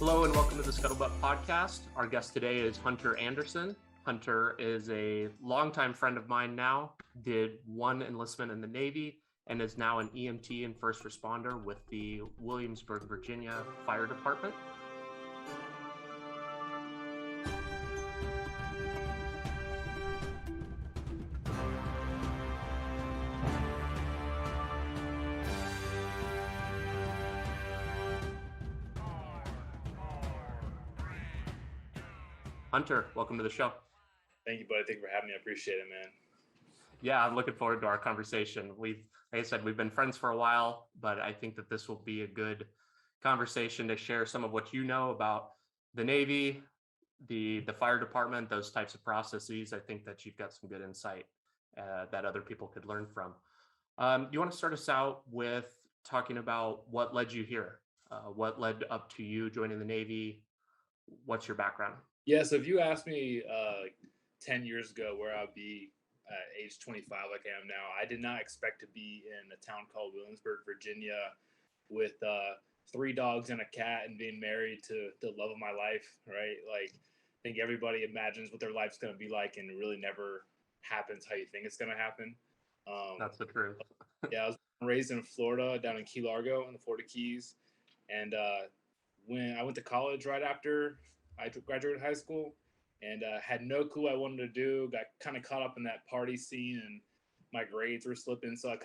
Hello and welcome to the Scuttlebutt Podcast. Our guest today is Hunter Anderson. Hunter is a longtime friend of mine now, did one enlistment in the Navy, and is now an EMT and first responder with the Williamsburg, Virginia Fire Department. Hunter, welcome to the show. Thank you, buddy. Thank you for having me. I appreciate it, man. Yeah, I'm looking forward to our conversation. Like I said, we've been friends for a while, but I think that this will be a good conversation to share some of what you know about the Navy, the fire department, those types of processes. I think that you've got some good insight that other people could learn from. You want to start us out with talking about what led you here? What led up to you joining the Navy? What's your background? Yeah, so if you asked me 10 years ago where I'd be at age 25 like I am now, I did not expect to be in a town called Williamsburg, Virginia with 3 dogs and a cat and being married to the love of my life, right? Like, I think everybody imagines what their life's going to be like, and it really never happens how you think it's going to happen. That's the truth. Yeah, I was raised in Florida, down in Key Largo in the Florida Keys. And when I went to college right after I graduated high school, and had no clue what I wanted to do. Got kind of caught up in that party scene, and my grades were slipping. So I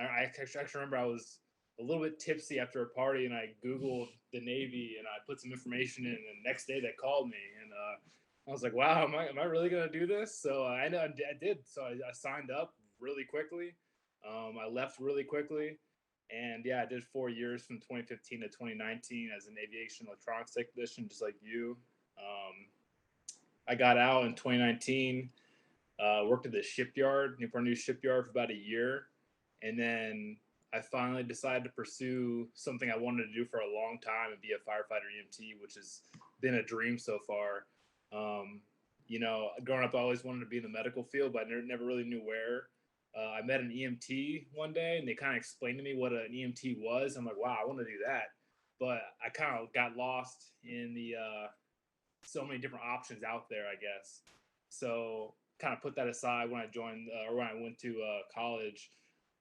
actually remember I was a little bit tipsy after a party, and I Googled the Navy, and I put some information in. And the next day they called me, and I was like, "Wow, am I really gonna do this?" So I did. So I signed up really quickly. I left really quickly. And yeah, I did 4 years from 2015 to 2019 as an aviation electronics technician, just like you. I got out in 2019, worked at the shipyard, Newport News shipyard for about a year. And then I finally decided to pursue something I wanted to do for a long time and be a firefighter EMT, which has been a dream so far. Growing up, I always wanted to be in the medical field, but I never really knew where. I met an EMT one day, and they kind of explained to me what an EMT was. I'm like, wow, I want to do that. But I kind of got lost in the so many different options out there, I guess. So kind of put that aside when I joined or when I went to college.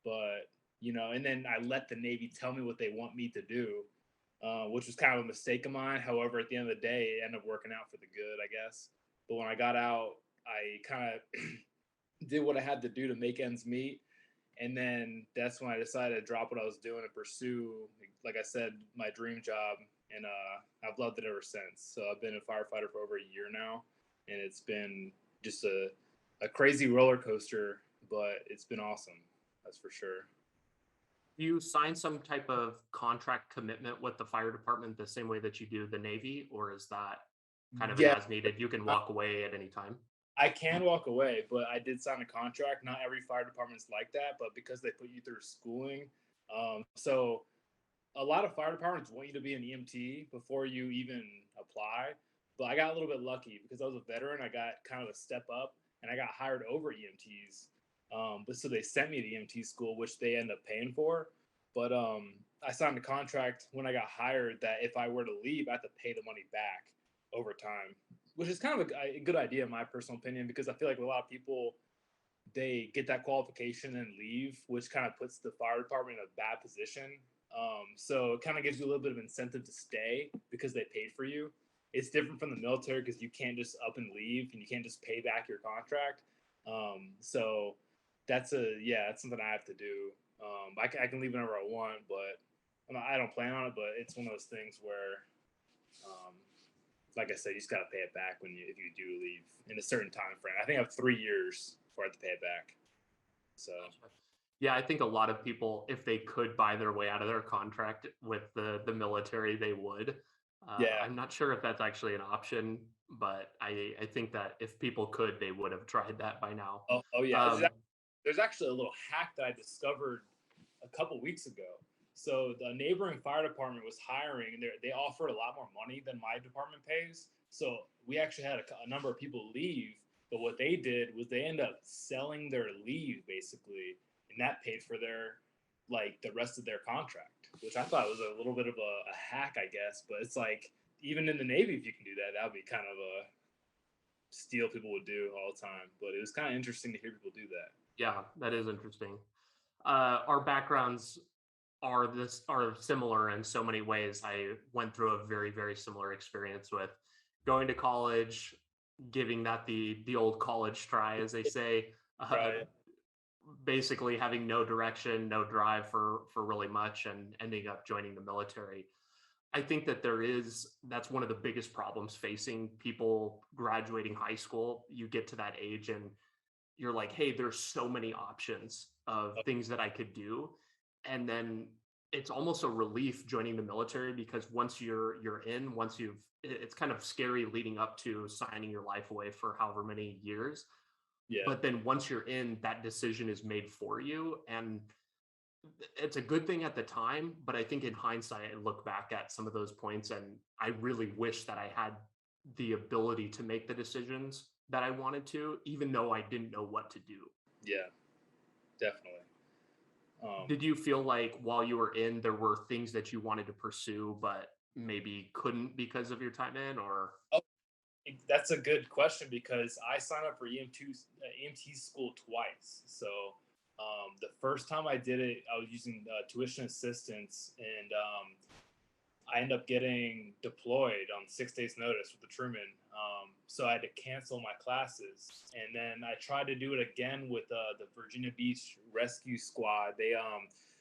But, and then I let the Navy tell me what they want me to do, which was kind of a mistake of mine. However, at the end of the day, it ended up working out for the good, I guess. But when I got out, I kind of did what I had to do to make ends meet. And then that's when I decided to drop what I was doing and pursue, like I said, my dream job. And I've loved it ever since. So I've been a firefighter for over a year now. And it's been just a crazy roller coaster, but it's been awesome. That's for sure. You sign some type of contract commitment with the fire department the same way that you do the Navy, or is that kind of as needed? You can walk away at any time. I can walk away, but I did sign a contract. Not every fire department's like that, but because they put you through schooling. So a lot of fire departments want you to be an EMT before you even apply. But I got a little bit lucky because I was a veteran. I got kind of a step up, and I got hired over EMTs. But so they sent me to EMT school, which they end up paying for. But I signed a contract when I got hired that if I were to leave, I had to pay the money back over time, which is kind of a good idea in my personal opinion, because I feel like a lot of people, they get that qualification and leave, which kind of puts the fire department in a bad position. So it kind of gives you a little bit of incentive to stay because they paid for you. It's different from the military because you can't just up and leave, and you can't just pay back your contract. So that's something I have to do. I can leave whenever I want, but I don't plan on it. But it's one of those things where, like I said, you just got to pay it back if you do leave in a certain time frame. I think I have 3 years before I have to pay it back. So, yeah, I think a lot of people, if they could buy their way out of their contract with the military, they would. I'm not sure if that's actually an option, but I think that if people could, they would have tried that by now. Oh yeah. There's actually a little hack that I discovered a couple weeks ago. So the neighboring fire department was hiring, and they offered a lot more money than my department pays. So we actually had a number of people leave, but what they did was they ended up selling their leave basically, and that paid for the rest of their contract, which I thought was a little bit of a hack, I guess. But it's like even in the Navy, if you can do that, that would be kind of a steal people would do all the time. But it was kind of interesting to hear people do that. Yeah, that is interesting. Our backgrounds are similar in so many ways. I went through a very, very similar experience with going to college, giving that the old college try, as they say. Right. Basically having no direction, no drive for really much, and ending up joining the military. I think that that's one of the biggest problems facing people graduating high school. You get to that age and you're like, hey, there's so many options of things that I could do. And then it's almost a relief joining the military, because once you're in, it's kind of scary leading up to signing your life away for however many years. Yeah. But then once you're in, that decision is made for you. And it's a good thing at the time, but I think in hindsight, I look back at some of those points and I really wish that I had the ability to make the decisions that I wanted to, even though I didn't know what to do. Yeah, definitely. Did you feel like while you were in, there were things that you wanted to pursue, but maybe couldn't because of your time in, or? Oh, that's a good question because I signed up for EMT school twice. So the first time I did it, I was using tuition assistance, and I ended up getting deployed on 6 days' notice with the Truman. So I had to cancel my classes, and then I tried to do it again with the Virginia Beach Rescue Squad.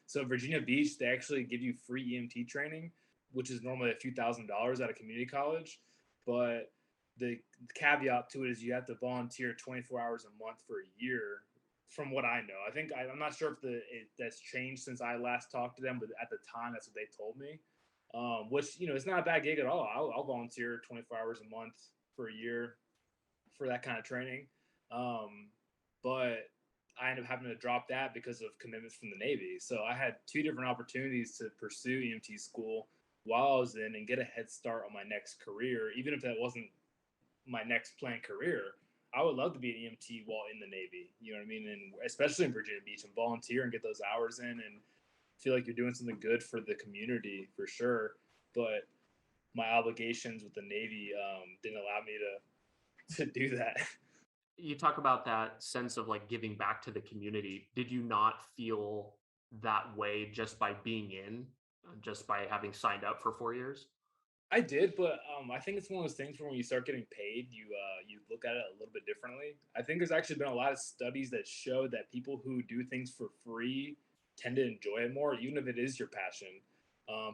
So Virginia Beach, they actually give you free EMT training, which is normally a few $1,000s at a community college, but the caveat to it is you have to volunteer 24 hours a month for a year. From what I know, I'm not sure if that's changed since I last talked to them, but at the time, that's what they told me. Which it's not a bad gig at all. I'll volunteer 24 hours a month for a year for that kind of training. But I ended up having to drop that because of commitments from the Navy. So I had two different opportunities to pursue EMT school while I was in and get a head start on my next career, even if that wasn't my next planned career. I would love to be an EMT while in the Navy. You know what I mean? And especially in Virginia Beach, and volunteer and get those hours in and feel like you're doing something good for the community for sure. But my obligations with the Navy didn't allow me to do that. You talk about that sense of like giving back to the community. Did you not feel that way just by being in, just by having signed up for 4 years? I did, but I think it's one of those things where when you start getting paid, you look at it a little bit differently. I think there's actually been a lot of studies that show that people who do things for free tend to enjoy it more, even if it is your passion.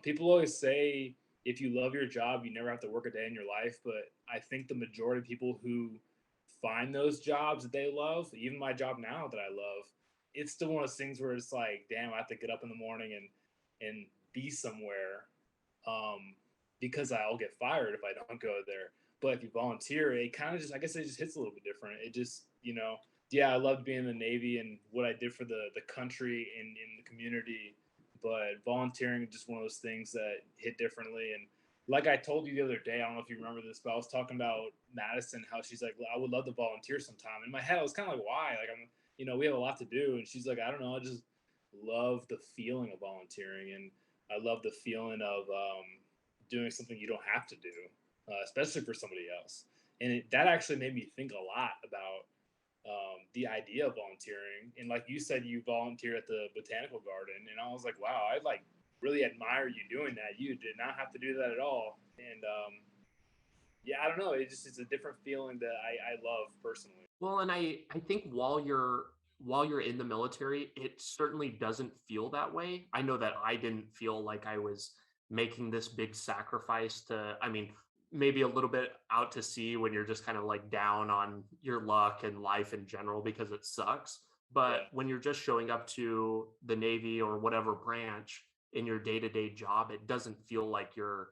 People always say if you love your job, you never have to work a day in your life. But I think the majority of people who find those jobs that they love, even my job now that I love, it's still one of those things where it's like, damn, I have to get up in the morning and be somewhere. Because I'll get fired if I don't go there. But if you volunteer, it kind of just, I guess it just hits a little bit different. It just, yeah, I loved being in the Navy and what I did for the country and in the community. But volunteering is just one of those things that hit differently. And like I told you the other day, I don't know if you remember this, but I was talking about Madison, how she's like, I would love to volunteer sometime. In my head, I was kind of like, why? Like, we have a lot to do. And she's like, I don't know, I just love the feeling of volunteering. And I love the feeling of, doing something you don't have to do, especially for somebody else. And that actually made me think a lot about the idea of volunteering. And like you said, you volunteer at the botanical garden, and I was like, wow, I like really admire you doing that. You did not have to do that at all. And yeah, I don't know. It's a different feeling that I love personally. Well, and I think while you're in the military, it certainly doesn't feel that way. I know that I didn't feel like I was making this big sacrifice to, I mean, maybe a little bit out to sea when you're just kind of like down on your luck and life in general because it sucks. But Yeah. when you're just showing up to the Navy or whatever branch in your day-to-day job, it doesn't feel like you're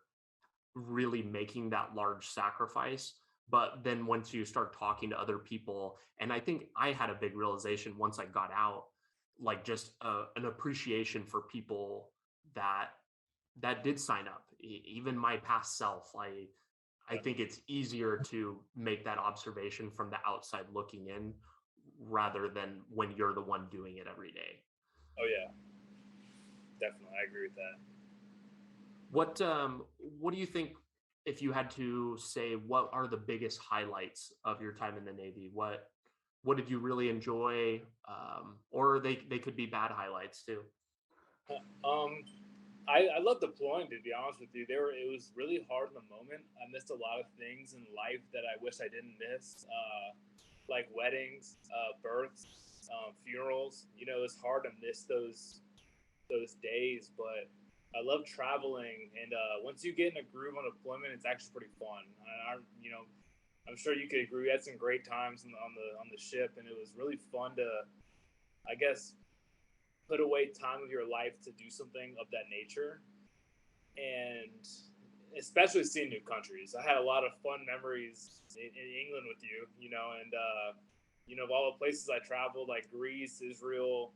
really making that large sacrifice. But then once you start talking to other people, and I think I had a big realization once I got out, like just an appreciation for people that did sign up. Even my past self, I Yeah. think it's easier to make that observation from the outside looking in rather than when you're the one doing it every day. Oh yeah, definitely. I agree with that. What do you think if you had to say what are the biggest highlights of your time in the Navy, what did you really enjoy? Or they could be bad highlights too. Um, I love deploying, to be honest with you. It was really hard in the moment. I missed a lot of things in life that I wish I didn't miss, like weddings, births, funerals. You know, it's hard to miss those days, but I love traveling. And once you get in a groove on deployment, it's actually pretty fun. I'm sure you could agree. We had some great times on the ship, and it was really fun to, I guess, put away time of your life to do something of that nature, and especially seeing new countries. I had a lot of fun memories in England with you, and of all the places I traveled, like Greece, Israel,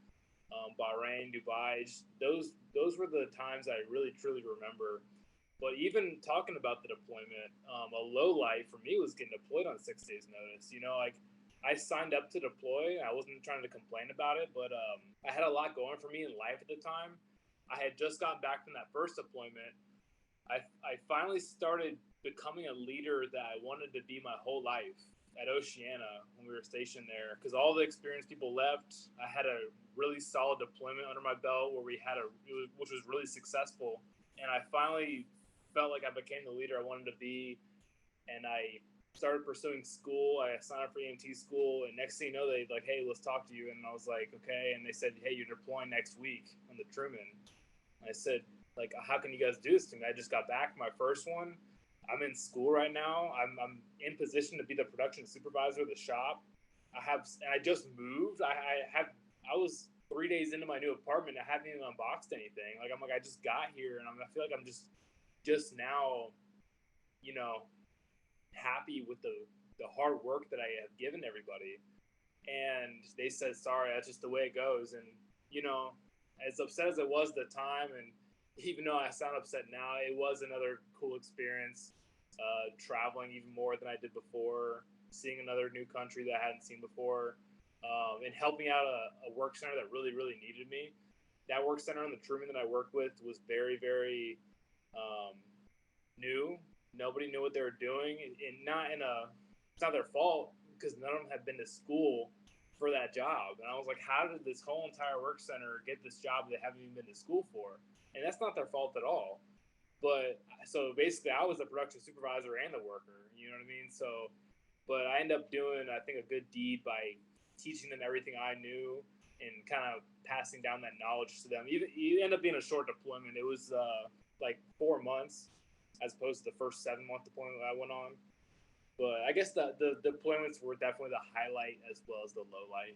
Bahrain, Dubai. Those were the times I really truly remember. But even talking about the deployment, a low light for me was getting deployed on 6 days notice. Like I signed up to deploy. I wasn't trying to complain about it, but I had a lot going for me in life at the time. I had just gotten back from that first deployment. I finally started becoming a leader that I wanted to be my whole life at Oceana when we were stationed there, because all the experienced people left. I had a really solid deployment under my belt where which was really successful, and I finally felt like I became the leader I wanted to be, and I started pursuing school. I signed up for EMT school, and next thing you know, they like, hey, let's talk to you. And I was like, okay. And they said, hey, you're deploying next week on the Truman. And I said, like, how can you guys do this to me? I just got back from my first one. I'm in school right now. I'm in position to be the production supervisor of the shop. I just moved. I was 3 days into my new apartment. I haven't even unboxed anything. Like, I just got here, and I feel like I'm just now, happy with the hard work that I have given everybody. And they said, sorry, that's just the way it goes. And, as upset as it was at the time, and even though I sound upset now, it was another cool experience, traveling even more than I did before, seeing another new country that I hadn't seen before, and helping out a work center that really, really needed me. That work center on the Truman that I worked with was very, very new. Nobody knew what they were doing, and it's not their fault because none of them had been to school for that job. And I was like, how did this whole entire work center get this job they haven't even been to school for? And that's not their fault at all. But so basically, I was the production supervisor and the worker. You know what I mean? So, but I ended up doing, I think, a good deed by teaching them everything I knew and kind of passing down that knowledge to them. You end up being a short deployment. It was like 4 months as opposed to the first 7-month deployment that I went on. But I guess the deployments were definitely the highlight as well as the low light,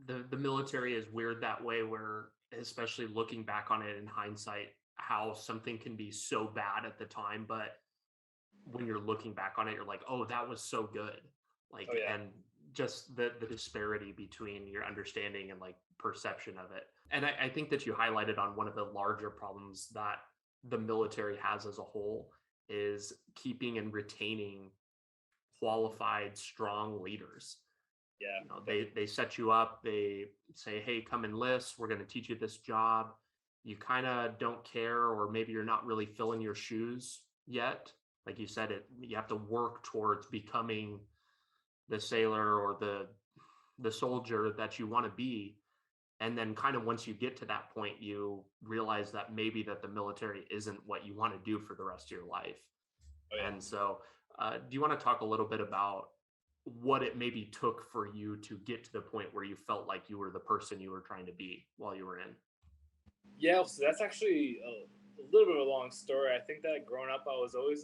The military is weird that way, where especially looking back on it in hindsight, how something can be so bad at the time, but when you're looking back on it, you're like, oh, that was so good. Like, oh, yeah. And just the disparity between your understanding and like perception of it. And I think that you highlighted on one of the larger problems that the military has as a whole is keeping and retaining qualified, strong leaders. Yeah. They set you up, they say, hey, come enlist, we're going to teach you this job. You kind of don't care, or maybe you're not really filling your shoes yet. Like you said, you have to work towards becoming the sailor or the soldier that you want to be. And then kind of once you get to that point, you realize that maybe that the military isn't what you want to do for the rest of your life. Oh, yeah. And so do you want to talk a little bit about what it maybe took for you to get to the point where you felt like you were the person you were trying to be while you were in? Yeah, so that's actually a little bit of a long story. I think that growing up, I was always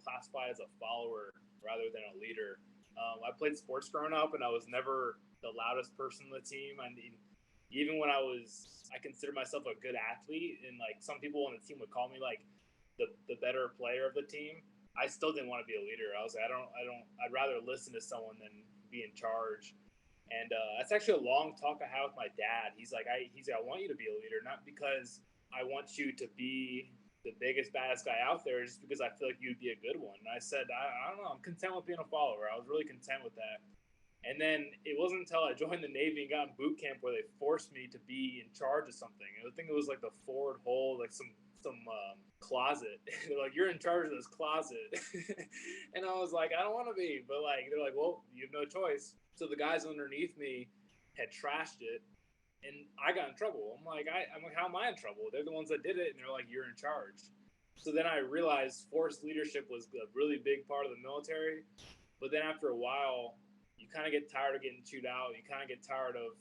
classified as a follower rather than a leader. I played sports growing up, and I was never the loudest person on the team. I mean, even when I considered myself a good athlete, and like some people on the team would call me like the better player of the team. I still didn't want to be a leader. I was like, I'd rather listen to someone than be in charge. And that's actually a long talk I had with my dad. He's like, I want you to be a leader, not because I want you to be the biggest, baddest guy out there, just because I feel like you'd be a good one. And I said, I don't know. I'm content with being a follower. I was really content with that. And then it wasn't until I joined the Navy and got in boot camp where they forced me to be in charge of something. I think it was like the forward hold, like some closet. They're like, you're in charge of this closet. And I was like, I don't want to be. But like, they're like, well, you have no choice. So the guys underneath me had trashed it, and I got in trouble. I'm like, how am I in trouble? They're the ones that did it, and they're like, you're in charge. So then I realized forced leadership was a really big part of the military. But then after a while, you kind of get tired of getting chewed out. You kind of get tired of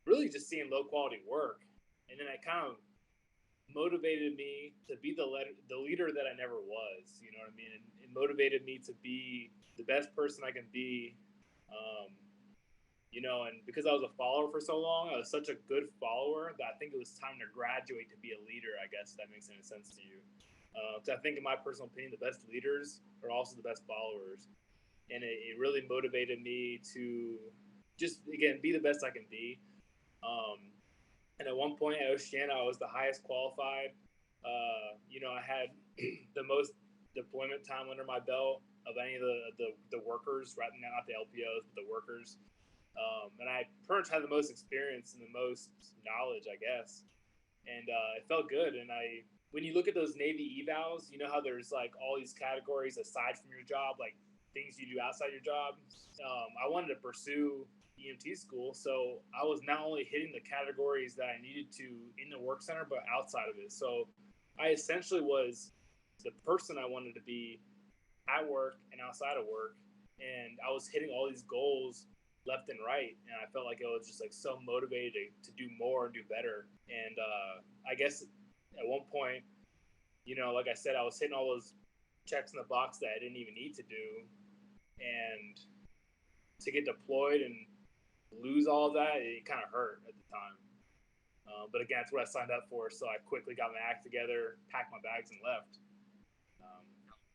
really just seeing low quality work. And then it kind of motivated me to be the leader that I never was. You know what I mean? And it motivated me to be the best person I can be. And because I was a follower for so long, I was such a good follower that I think it was time to graduate to be a leader, I guess, if that makes any sense to you. Because I think, in my personal opinion, the best leaders are also the best followers. And it really motivated me to just, again, be the best I can be. And at one point at Oceana, I was the highest qualified. I had the most deployment time under my belt of any of the workers, right? Not the LPOs, but the workers. And I pretty much had the most experience and the most knowledge, I guess. And it felt good. And when you look at those Navy evals, you know how there's like all these categories aside from your job, like things you do outside your job. I wanted to pursue EMT school, so I was not only hitting the categories that I needed to in the work center, but outside of it. So I essentially was the person I wanted to be at work and outside of work, and I was hitting all these goals left and right, and I felt like I was just like so motivated to do more and do better. And I guess at one point, like I said, I was hitting all those checks in the box that I didn't even need to do, and to get deployed and lose all of that, it kind of hurt at the time. But again, that's what I signed up for, so I quickly got my act together, packed my bags, and left.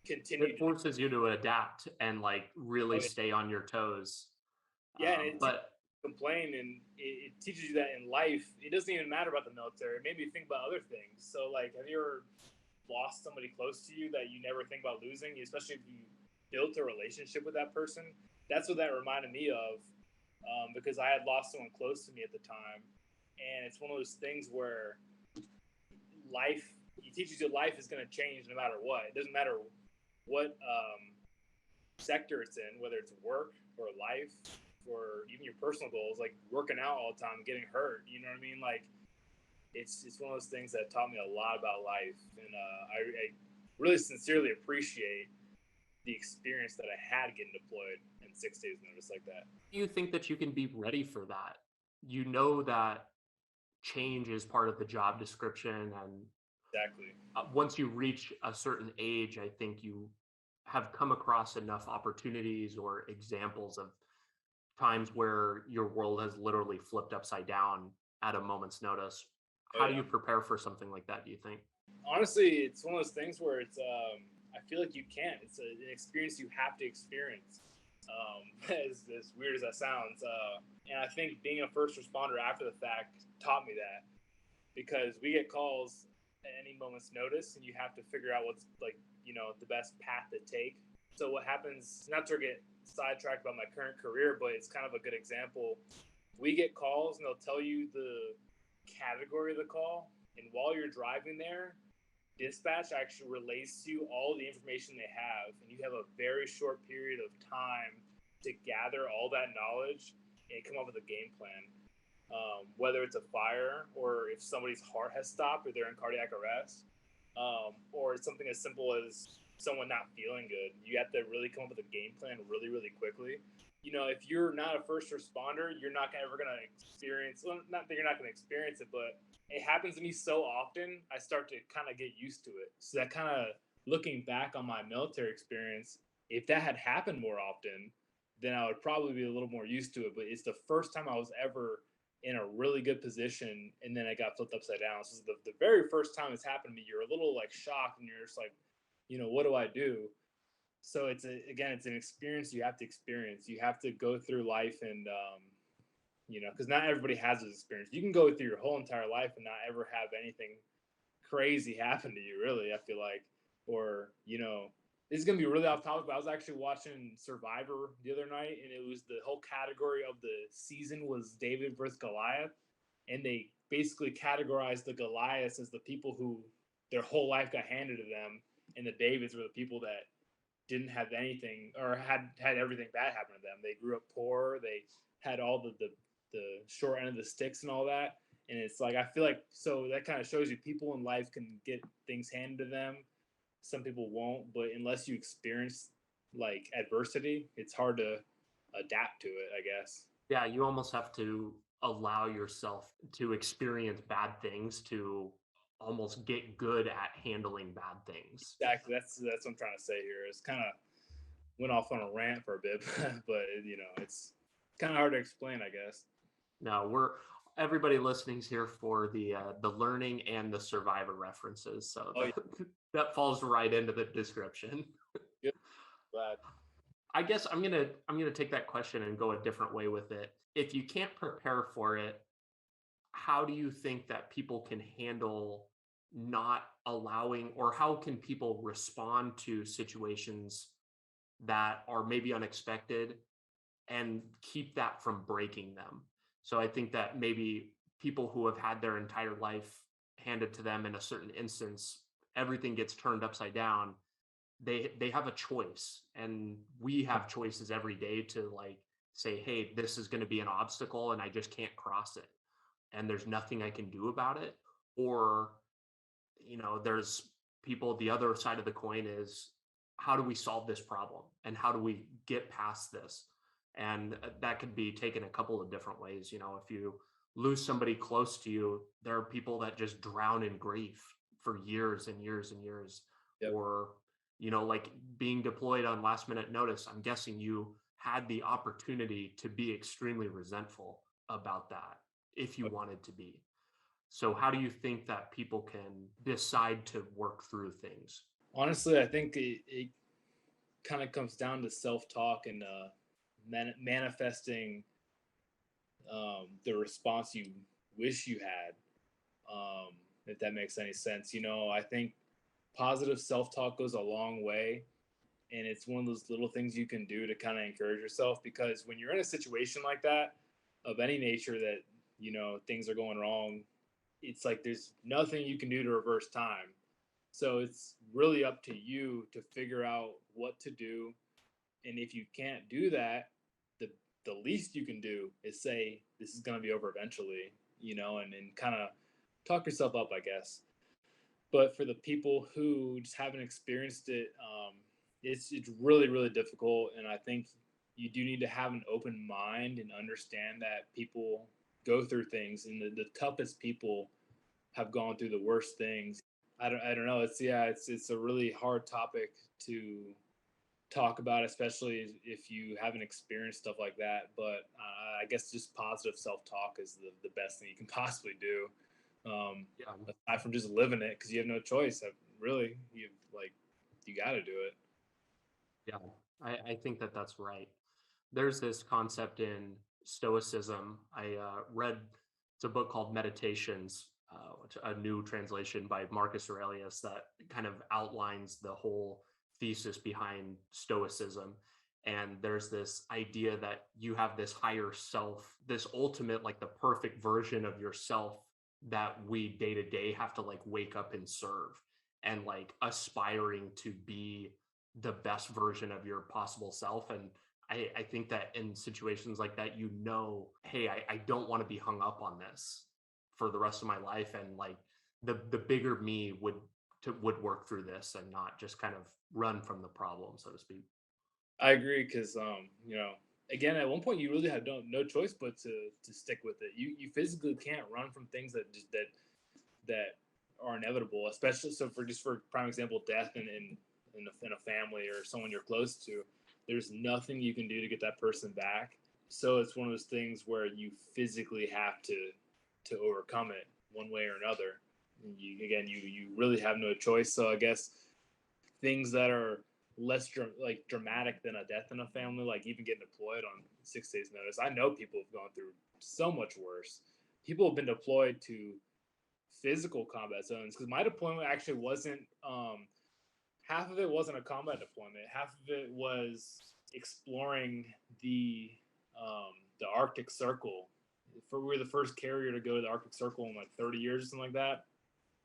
It forces you to adapt and like really stay on your toes. Yeah, and but complain, and it teaches you that in life, it doesn't even matter about the military. It made me think about other things. So, like, have you ever lost somebody close to you that you never think about losing, especially if you built a relationship with that person? That's what that reminded me of, because I had lost someone close to me at the time. And it's one of those things where it teaches you life is going to change no matter what. It doesn't matter what sector it's in, whether it's work or life or even your personal goals, like working out all the time, getting hurt. You know what I mean? Like, it's one of those things that taught me a lot about life. And I really sincerely appreciate the experience that I had getting deployed in 6 days notice like that. Do you think that you can be ready for that? You know that change is part of the job description, and Exactly. Once you reach a certain age, I think you have come across enough opportunities or examples of times where your world has literally flipped upside down at a moment's notice. How do you prepare for something like that, do you think? Honestly, it's one of those things where it's I feel like you can't. It's an experience you have to experience. As weird as that sounds, and I think being a first responder after the fact taught me that, because we get calls at any moment's notice, and you have to figure out what's the best path to take. So what happens? Not to get sidetracked about my current career, but it's kind of a good example. We get calls, and they'll tell you the category of the call, and while you're driving there, dispatch actually relays to you all the information they have, and you have a very short period of time to gather all that knowledge and come up with a game plan. Whether it's a fire, or if somebody's heart has stopped or they're in cardiac arrest, or it's something as simple as someone not feeling good, you have to really come up with a game plan really, really quickly. If you're not a first responder, you're not ever going to experience, well, not that you're not going to experience it, but it happens to me so often, I start to kind of get used to it. So that kind of, looking back on my military experience, if that had happened more often, then I would probably be a little more used to it. But it's the first time I was ever in a really good position, and then I got flipped upside down. So the very first time it's happened to me, you're a little like shocked, and you're just like, what do I do? So it's an experience you have to experience. You have to go through life, and because not everybody has this experience. You can go through your whole entire life and not ever have anything crazy happen to you, really, I feel like. Or, this is gonna be really off topic, but I was actually watching Survivor the other night, and it was the whole category of the season was David versus Goliath, and they basically categorized the Goliaths as the people who their whole life got handed to them, and the Davids were the people that didn't have anything or had everything bad happen to them. They grew up poor. They had all the short end of the sticks and all that. And it's like I feel like so that kind of shows you people in life can get things handed to them. Some people won't, but unless you experience like adversity, it's hard to adapt to it, I guess. Yeah, you almost have to allow yourself to experience bad things to almost get good at handling bad things. Exactly. That's what I'm trying to say here. It's kind of went off on a rant for a bit, but it's kind of hard to explain, I guess. No, we're everybody listening's here for the learning and the survivor references, so Oh yeah, that falls right into the description. good. Glad. I guess I'm gonna take that question and go a different way with it. If you can't prepare for it, how do you think that people can handle not allowing, or how can people respond to situations that are maybe unexpected and keep that from breaking them? So I think that maybe people who have had their entire life handed to them in a certain instance, everything gets turned upside down. They have a choice, and we have choices every day to like say, hey, this is going to be an obstacle and I just can't cross it, and there's nothing I can do about it. Or there's people, the other side of the coin is, how do we solve this problem and how do we get past this? And that could be taken a couple of different ways. If you lose somebody close to you, there are people that just drown in grief for years and years and years. Yep. Or like being deployed on last minute notice, I'm guessing you had the opportunity to be extremely resentful about that if you wanted to be. So how do you think that people can decide to work through things? Honestly, I think it kind of comes down to self-talk and manifesting the response you wish you had, if that makes any sense. I think positive self-talk goes a long way, and it's one of those little things you can do to kind of encourage yourself, because when you're in a situation like that of any nature that things are going wrong, it's like there's nothing you can do to reverse time. So it's really up to you to figure out what to do. And if you can't do that, the the least you can do is say this is going to be over eventually, and kind of talk yourself up, I guess. But for the people who just haven't experienced it, it's really really difficult. And I think you do need to have an open mind and understand that people go through things, and the toughest people have gone through the worst things. I don't know. It's a really hard topic to talk about, especially if you haven't experienced stuff like that. But I guess just positive self talk is the best thing you can possibly do. Yeah. Aside from just living it, because you have no choice. Really, you got to do it. Yeah, I think that that's right. There's this concept in Stoicism. I read, it's a book called Meditations, which a new translation by Marcus Aurelius that kind of outlines the whole thesis behind Stoicism. And there's this idea that you have this higher self, this ultimate, like the perfect version of yourself that we day to day have to like wake up and serve, and like aspiring to be the best version of your possible self. And I think that in situations like that, hey, I don't want to be hung up on this for the rest of my life. And like the bigger me would work through this and not just kind of run from the problem, so to speak. I agree, because again, at one point you really have no choice but to stick with it. You physically can't run from things that are inevitable, especially so for prime example, death in a family or someone you're close to. There's nothing you can do to get that person back. So it's one of those things where you physically have to overcome it one way or another. You really have no choice. So I guess things that are less dramatic than a death in a family, like even getting deployed on 6 days notice. I know people have gone through so much worse. People have been deployed to physical combat zones, because my deployment actually wasn't half of it wasn't a combat deployment. Half of it was exploring the Arctic Circle. We were the first carrier to go to the Arctic Circle in like 30 years or something like that.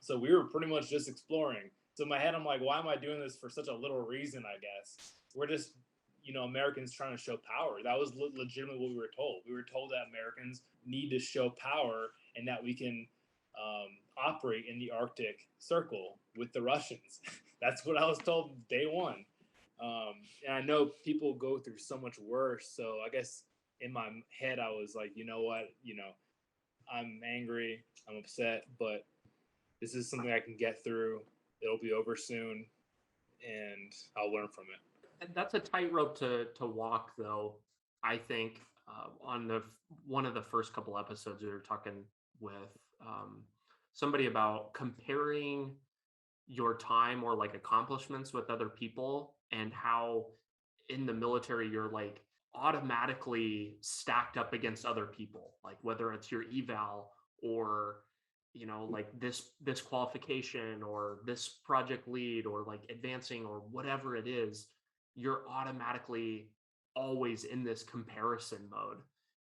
So we were pretty much just exploring. So in my head, I'm like, why am I doing this for such a little reason, I guess? We're just, Americans trying to show power. That was legitimately what we were told. We were told that Americans need to show power and that we can operate in the Arctic Circle with the Russians. That's what I was told day one. And I know people go through so much worse. So I guess in my head, I was like, you know what? I'm angry. I'm upset, but this is something I can get through. It'll be over soon, and I'll learn from it. And that's a tightrope to walk, though. I think on one of the first couple episodes, we were talking with somebody about comparing your time or like accomplishments with other people, and how in the military you're like automatically stacked up against other people, like whether it's your eval or like this qualification or this project lead or like advancing or whatever it is, you're automatically always in this comparison mode.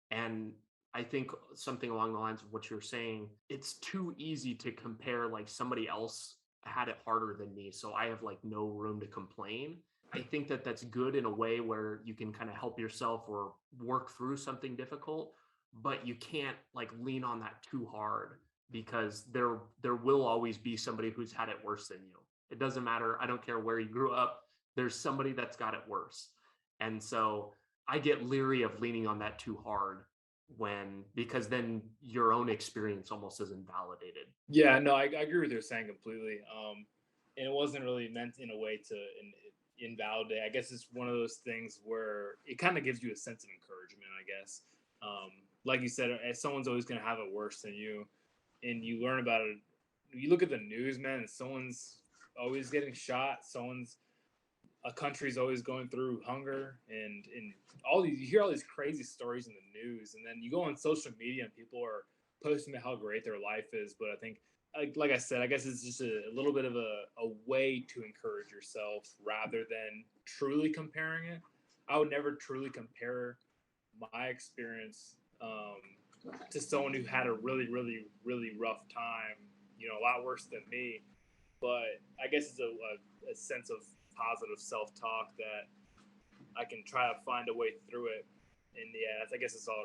And I think something along the lines of what you're saying, it's too easy to compare, like somebody else had it harder than me, so I have like no room to complain. I think that that's good in a way where you can kind of help yourself or work through something difficult, but you can't like lean on that too hard, because there will always be somebody who's had it worse than you. It doesn't matter. I don't care where you grew up. There's somebody that's got it worse. And so I get leery of leaning on that too hard, because then your own experience almost isn't validated. Yeah, no, I agree with you saying completely. And it wasn't really meant in a way to invalidate. I guess it's one of those things where it kind of gives you a sense of encouragement, I guess. Like you said, someone's always going to have it worse than you, and you learn about it. You look at the news, man, and someone's always getting shot. A country's always going through hunger, and you hear all these crazy stories in the news, and then you go on social media and people are posting about how great their life is. But I think, like I said, I guess it's just a little bit of a way to encourage yourself rather than truly comparing it. I would never truly compare my experience to someone who had a really, really, really rough time, a lot worse than me. But I guess it's a sense of positive self-talk that I can try to find a way through it. And yeah, I guess it's all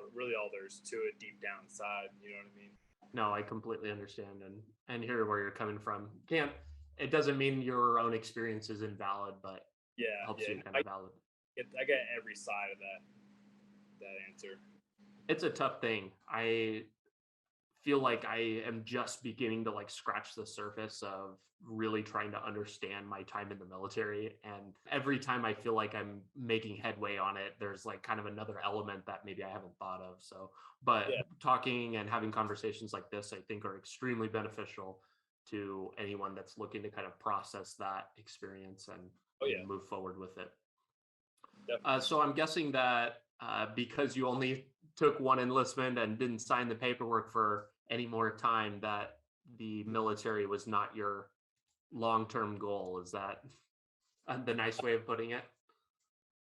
there's to it deep down inside. You know what I mean? No, I completely understand and hear where you're coming from. It doesn't mean your own experience is invalid, but yeah, it helps you kind of valid. I get every side of that answer. It's a tough thing. I feel like I am just beginning to like scratch the surface of really trying to understand my time in the military. And every time I feel like I'm making headway on it, there's like kind of another element that maybe I haven't thought of. So, but talking and having conversations like this, I think, are extremely beneficial to anyone that's looking to kind of process that experience and move forward with it. So I'm guessing that because you only took one enlistment and didn't sign the paperwork for any more time, that the military was not your long-term goal. Is that the nice way of putting it?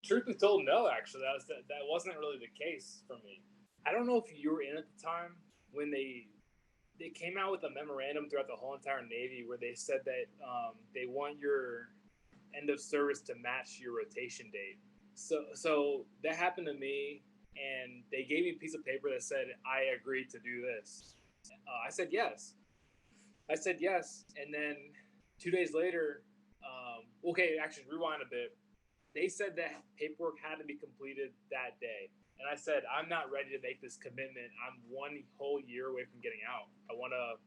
Truth be told, no, actually, that wasn't really the case for me. I don't know if you were in at the time when they came out with a memorandum throughout the whole entire Navy where they said that they want your end of service to match your rotation date. So that happened to me, and they gave me a piece of paper that said, I agreed to do this. I said yes. And then 2 days later, actually rewind a bit. They said that paperwork had to be completed that day. And I said, I'm not ready to make this commitment. I'm 1 whole year away from getting out. I want to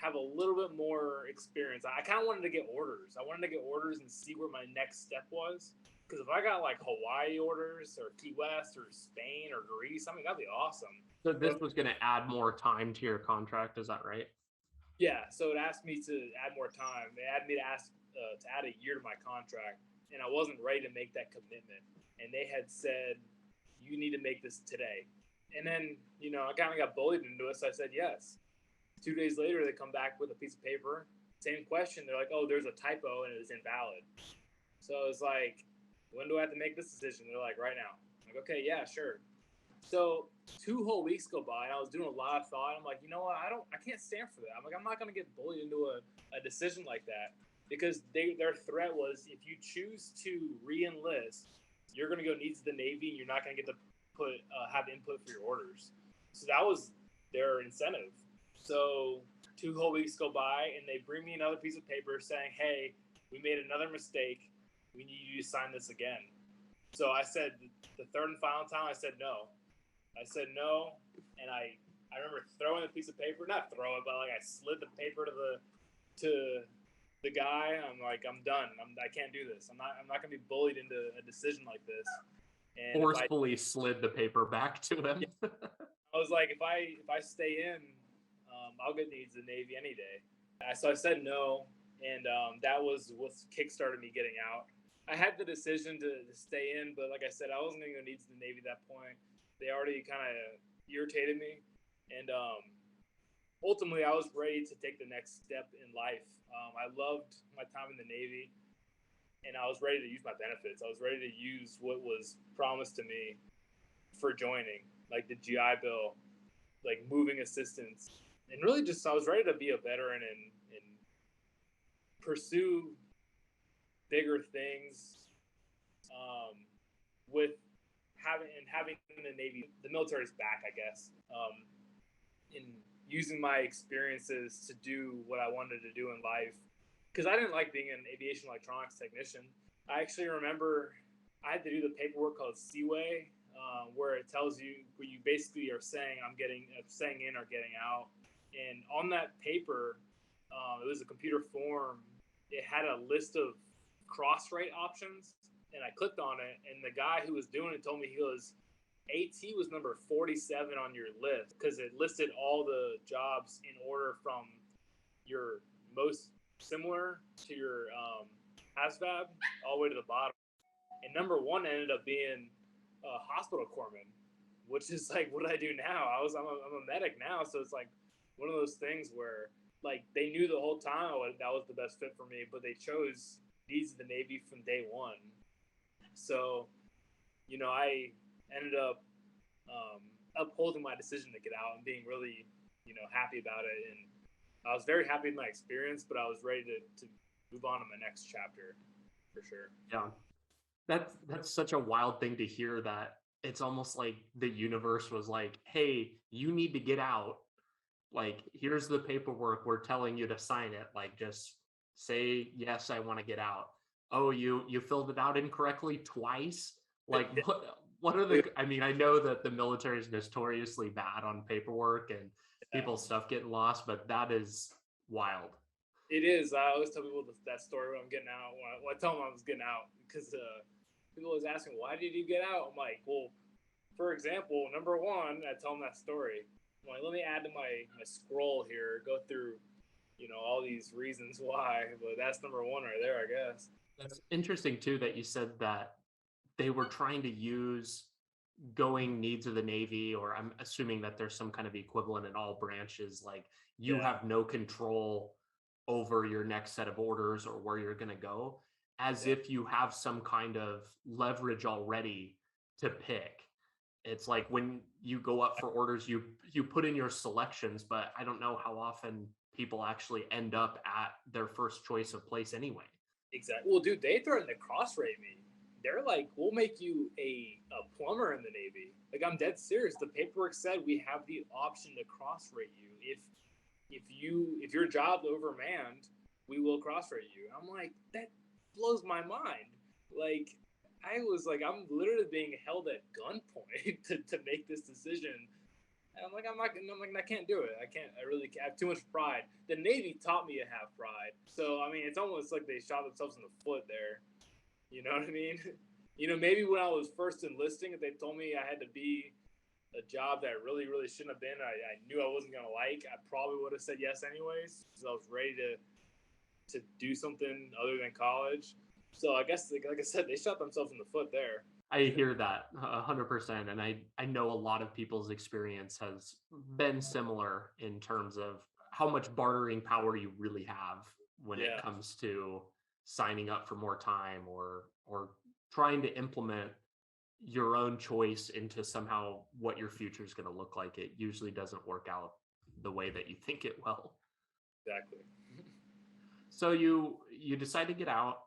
have a little bit more experience. I kind of wanted to get orders. I wanted to get orders and see where my next step was. Because if I got like Hawaii orders or Key West or Spain or Greece, I mean, that'd be awesome. So this was going to add more time to your contract. Is that right? Yeah. So it asked me to add more time. They asked me to add a year to my contract. And I wasn't ready to make that commitment. And they had said, you need to make this today. And then, I kind of got bullied into it. So I said yes. 2 days later, they come back with a piece of paper same question. They're like, oh, there's a typo and it was invalid. So it's like, when do I have to make this decision? They're like, right now. I'm like, okay, yeah, sure. So 2 whole weeks go by, and I was doing a lot of thought. I'm like, you know what? I can't stand for that. I'm like, I'm not gonna get bullied into a decision like that, because their threat was, if you choose to re-enlist, you're gonna go needs of the Navy, and you're not gonna get to have input for your orders. So that was their incentive. So 2 whole weeks go by, and they bring me another piece of paper saying, hey, we made another mistake. We need you to sign this again. So I said, the third and final time, I said no. I said no, and I remember throwing a piece of paper, not throw it, but like I slid the paper to the guy. I'm like, I'm done. I can't do this. I'm not gonna be bullied into a decision like this. And forcefully slid the paper back to him. Yeah, I was like, if I stay in, I'll get needs of the Navy any day. So I said no, and that was what kickstarted me getting out. I had the decision to stay in, but like I said, I wasn't gonna go needs of the Navy at that point. They already kind of irritated me, and ultimately I was ready to take the next step in life. I loved my time in the Navy, and I was ready to use my benefits. I was ready to use what was promised to me for joining, like the GI Bill, like moving assistance, and really just I was ready to be a veteran and pursue bigger things with having the Navy, the military's back, I guess, in using my experiences to do what I wanted to do in life. Because I didn't like being an aviation electronics technician. I actually remember I had to do the paperwork called Seaway, where it tells you, where you basically are saying saying in or getting out. And on that paper, it was a computer form. It had a list of cross rate options, and I clicked on it, and the guy who was doing it told me, he goes, AT was number 47 on your list, because it listed all the jobs in order from your most similar to your ASVAB all the way to the bottom. And number 1 ended up being hospital corpsman, which is like what I do now. I'm a medic now, so it's like one of those things where, like, they knew the whole time that was the best fit for me, but they chose needs of the Navy from day one. So, you know, I ended up upholding my decision to get out and being really, happy about it. And I was very happy with my experience, but I was ready to move on to my next chapter for sure. Yeah. That's such a wild thing to hear, that it's almost like the universe was like, hey, you need to get out. Like, here's the paperwork. We're telling you to sign it. Like, just say, yes, I want to get out. Oh, you filled it out incorrectly twice? Like, what are the, I mean, I know that the military is notoriously bad on paperwork and people's stuff getting lost, but that is wild. It is. I always tell people that story when I'm getting out. When I tell them I was getting out, because people always asking, why did you get out? I'm like, well, for example, number 1, I tell them that story. I'm like, let me add to my scroll here, go through, all these reasons why, but that's number 1 right there, I guess. That's interesting too, that you said that they were trying to use going needs of the Navy, or I'm assuming that there's some kind of equivalent in all branches, like you have no control over your next set of orders or where you're going to go, as if you have some kind of leverage already to pick. It's like when you go up for orders, you put in your selections, but I don't know how often people actually end up at their first choice of place anyway. Exactly. Well, dude, they threatened to cross-rate me. They're like, we'll make you a plumber in the Navy. Like, I'm dead serious. The paperwork said we have the option to cross-rate you. If your job's overmanned, we will cross-rate you. I'm like, that blows my mind. Like, I was like, I'm literally being held at gunpoint to make this decision. And I'm like, I can't do it. I have too much pride. The Navy taught me to have pride. So, I mean, it's almost like they shot themselves in the foot there. You know what I mean? Maybe when I was first enlisting, if they told me I had to be a job that really, really shouldn't have been, I knew I wasn't going to like, I probably would have said yes anyways, because I was ready to do something other than college. So I guess, like I said, they shot themselves in the foot there. I hear that 100%. And I know a lot of people's experience has been similar in terms of how much bartering power you really have when it Yeah. comes to signing up for more time or trying to implement your own choice into somehow what your future is going to look like. It usually doesn't work out the way that you think it will. Exactly. So you decide to get out,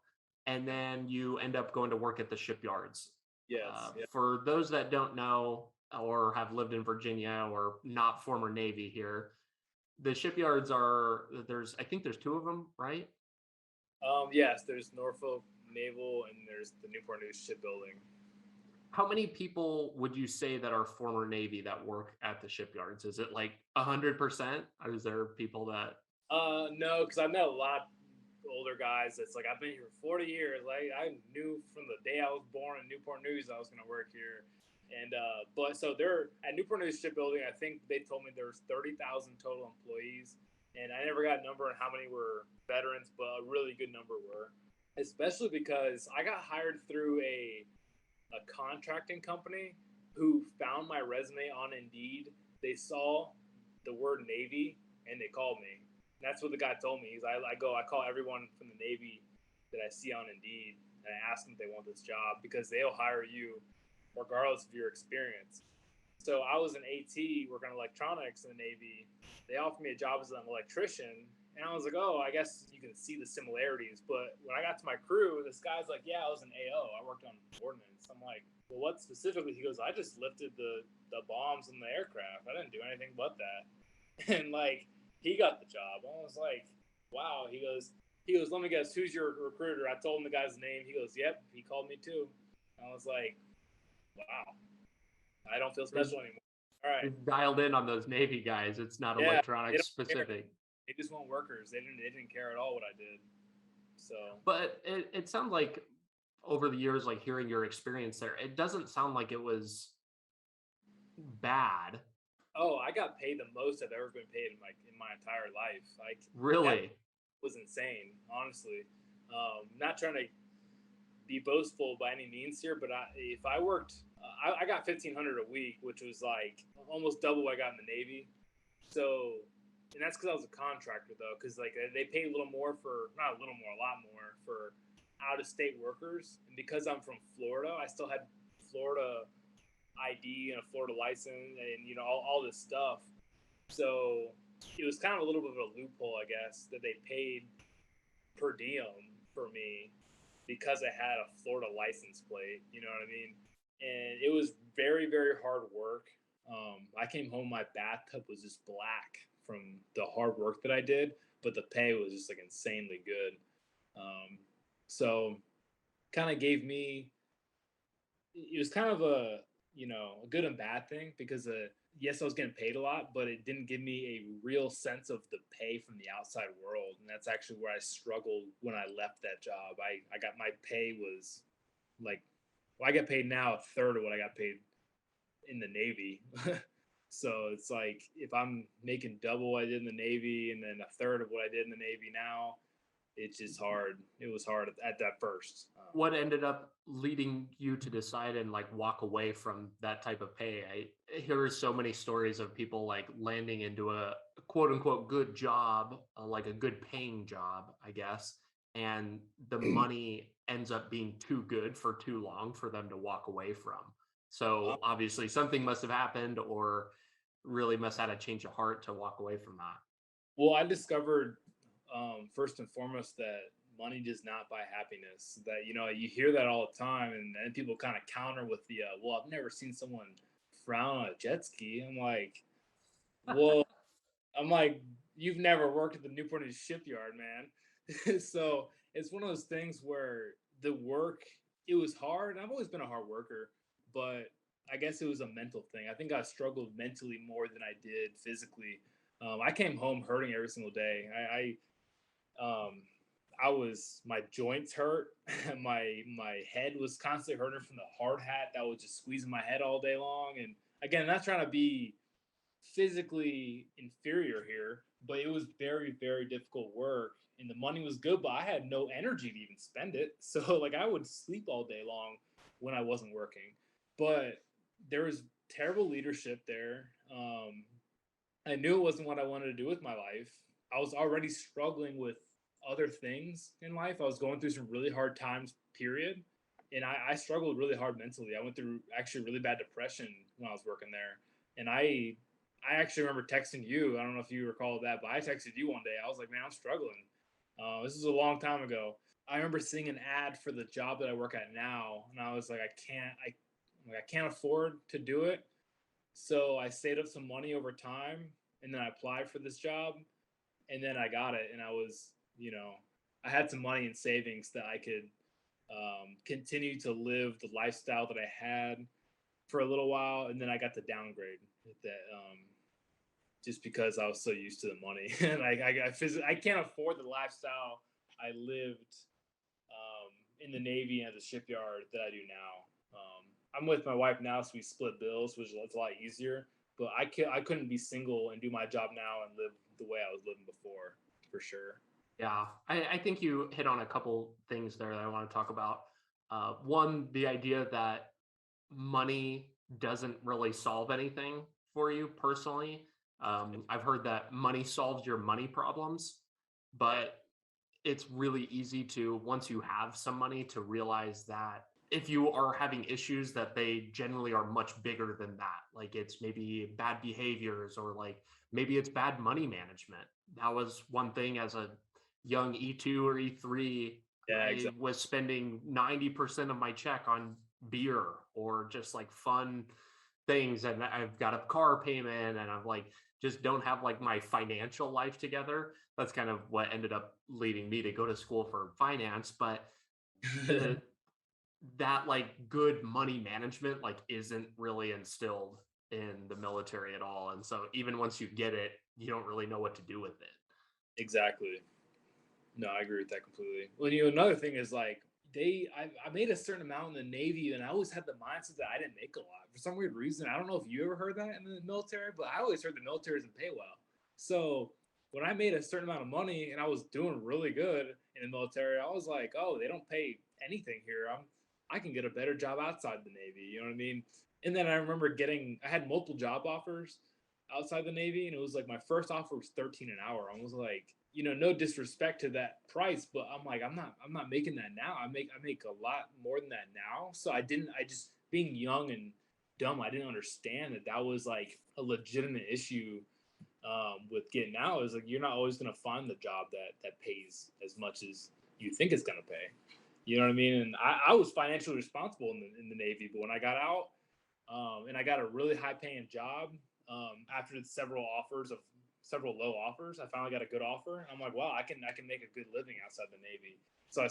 and then you end up going to work at the shipyards. Yes. Yeah. For those that don't know or have lived in Virginia or not former Navy here, the shipyards I think there's two of them, right? Yes, there's Norfolk Naval and there's the Newport News Shipbuilding. How many people would you say that are former Navy that work at the shipyards? Is it like 100%? Or is there people that? No, because I've met a lot of older guys that's like, I've been here for 40 years. Like, I knew from the day I was born in Newport News I was going to work here. And but so they're at Newport News Shipbuilding. I think they told me there was 30,000 total employees, and I never got a number on how many were veterans, but a really good number were. Especially because I got hired through a contracting company who found my resume on Indeed. They saw the word Navy and they called me. And that's what the guy told me. I call everyone from the Navy that I see on Indeed and I ask them if they want this job because they'll hire you regardless of your experience. So I was an AT working on electronics in the Navy. They offered me a job as an electrician. And I was like, oh, I guess you can see the similarities. But when I got to my crew, this guy's like, yeah, I was an AO. I worked on ordnance. I'm like, well, what specifically? He goes, I just lifted the bombs in the aircraft. I didn't do anything but that. And like, he got the job. I was like, wow. He goes, let me guess, who's your recruiter? I told him the guy's name. He goes, yep, he called me too. I was like, wow, I don't feel special anymore. All right. Dialed in on those Navy guys. It's not electronics specific. They just want workers. They didn't care at all what I did. So, but it sounds like over the years, like hearing your experience there, it doesn't sound like it was bad. Oh, I got paid the most I've ever been paid in my entire life. Like, really, that was insane. Honestly, not trying to be boastful by any means here, but if I worked, I got $1,500 a week, which was like almost double what I got in the Navy. So, and that's because I was a contractor though, because like they pay a little more for, not a little more, a lot more for out of state workers. And because I'm from Florida, I still had Florida ID and a Florida license and all this stuff. So it was kind of a little bit of a loophole, I guess, that they paid per diem for me because I had a Florida license plate. You know what I mean? And it was very, very hard work. I came home, my bathtub was just black from the hard work that I did, but the pay was just like insanely good. So kind of gave me, it was kind of a good and bad thing because yes, I was getting paid a lot, but it didn't give me a real sense of the pay from the outside world. And that's actually where I struggled when I left that job. I got, my pay was like, well, I get paid now a third of what I got paid in the Navy. So it's like, if I'm making double what I did in the Navy and then a third of what I did in the Navy now, it's just hard. It was hard at that first. What ended up leading you to decide and like walk away from that type of pay? I hear so many stories of people like landing into a quote unquote good job, like a good paying job, I guess, and the money ends up being too good for too long for them to walk away from. So obviously something must have happened or really must have had a change of heart to walk away from that. Well, I discovered first and foremost that money does not buy happiness. That you hear that all the time, and then people kind of counter with the well, I've never seen someone frown on a jet ski. I'm like, well, you've never worked at the Newport News shipyard, man. So it's one of those things where the work, it was hard. And I've always been a hard worker, but I guess it was a mental thing. I think I struggled mentally more than I did physically. I came home hurting every single day. My joints hurt. my head was constantly hurting from the hard hat that was just squeezing my head all day long. And again, not trying to be physically inferior here, but it was very, very difficult work. And the money was good, but I had no energy to even spend it. So like I would sleep all day long when I wasn't working. But there was terrible leadership there. I knew it wasn't what I wanted to do with my life. I was already struggling with other things in life. I was going through some really hard times, period. And I struggled really hard mentally. I went through actually really bad depression when I was working there. And I actually remember texting you. I don't know if you recall that, but I texted you one day. I was like, man, I'm struggling. This is a long time ago. I remember seeing an ad for the job that I work at now, and I was like, I can't afford to do it. So I saved up some money over time, and then I applied for this job, and then I got it. And I was, I had some money in savings that I could continue to live the lifestyle that I had for a little while, and then I got the downgrade that just because I was so used to the money, and I can't afford the lifestyle I lived in the Navy and at the shipyard that I do now. I'm with my wife now, so we split bills, which is a lot easier. But I couldn't be single and do my job now and live the way I was living before, for sure. Yeah, I think you hit on a couple things there that I want to talk about. One, the idea that money doesn't really solve anything for you personally. I've heard that money solves your money problems, but it's really easy to, once you have some money, to realize that if you are having issues, that they generally are much bigger than that. Like it's maybe bad behaviors, or like maybe it's bad money management. That was one thing as a young E2 or E3. Yeah, I exactly. was spending 90% of my check on beer or just like fun things. And I've got a car payment, and I'm like, just don't have like my financial life together. That's kind of what ended up leading me to go to school for finance. But the that like good money management like isn't really instilled in the military at all. And so even once you get it, you don't really know what to do with it. Exactly. No, I agree with that completely. Well, another thing is like I made a certain amount in the Navy, and I always had the mindset that I didn't make a lot for some weird reason. I don't know if you ever heard that in the military, but I always heard the military doesn't pay well. So when I made a certain amount of money and I was doing really good in the military, I was like, oh, they don't pay anything here. I can get a better job outside the Navy. You know what I mean? And then I remember I had multiple job offers outside the Navy, and it was like my first offer was 13 an hour. I was like, no disrespect to that price, but I'm like, I'm not making that now. I make a lot more than that now. So I just being young and dumb, I didn't understand that was like a legitimate issue with getting out. Is like you're not always gonna find the job that pays as much as you think it's gonna pay. You know what I mean? And I was financially responsible in the Navy, but when I got out, and I got a really high paying job after several low offers, I finally got a good offer. And I'm like, wow, I can make a good living outside the Navy. So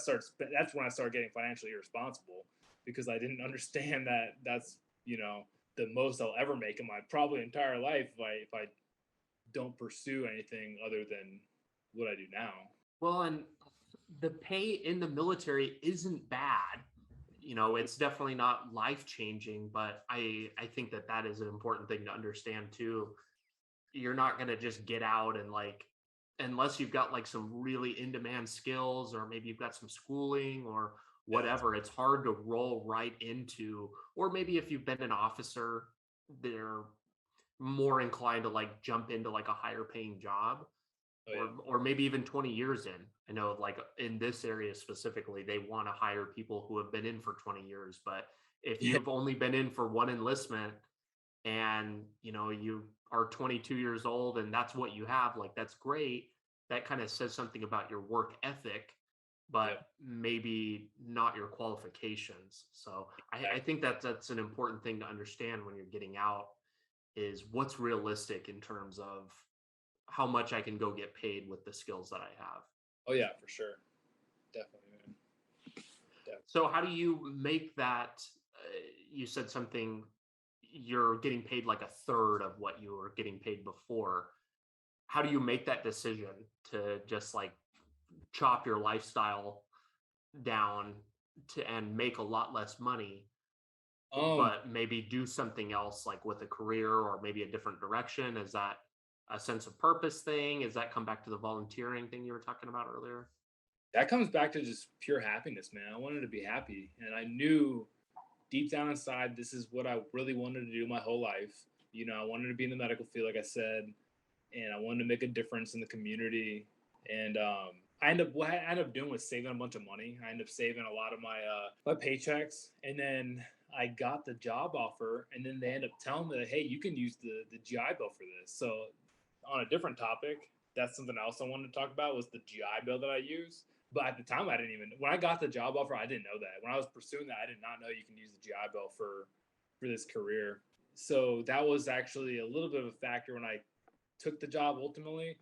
that's when I started getting financially irresponsible, because I didn't understand that that's, the most I'll ever make in my probably entire life if I don't pursue anything other than what I do now. Well, and the pay in the military isn't bad. It's definitely not life changing, but I think that is an important thing to understand too. You're not going to just get out and like, unless you've got like some really in demand skills, or maybe you've got some schooling or whatever, it's hard to roll right into. Or maybe if you've been an officer, they're more inclined to like jump into like a higher paying job. Oh, yeah. Or maybe even 20 years in. I know like in this area specifically, they want to hire people who have been in for 20 years. But if Yeah. you've only been in for one enlistment, and you are 22 years old and that's what you have, like that's great. That kind of says something about your work ethic, Yeah. but maybe not your qualifications. So I think that's an important thing to understand when you're getting out, is what's realistic in terms of how much I can go get paid with the skills that I have. Oh yeah, for sure. Definitely, man. Definitely. So how do you make that? You said something, you're getting paid like a third of what you were getting paid before. How do you make that decision to just like chop your lifestyle down and make a lot less money, Um, but maybe do something else like with a career or maybe a different direction? Is that a sense of purpose thing? Is that come back to the volunteering thing you were talking about earlier? that comes back to just pure happiness, man. I wanted to be happy, and I knew deep down inside this is what I really wanted to do my whole life. I wanted to be in the medical field, like I said, and I wanted to make a difference in the community. And what I ended up doing was saving a bunch of money. I ended up saving a lot of my paychecks, and then I got the job offer, and then they ended up telling me that, hey, you can use the GI Bill for this. So on a different topic, that's something else I wanted to talk about was the GI Bill that I use. But at the time, I didn't even when I got the job offer, I didn't know that. When I was pursuing that, I did not know you can use the GI Bill for this career. So that was actually a little bit of a factor when I took the job ultimately,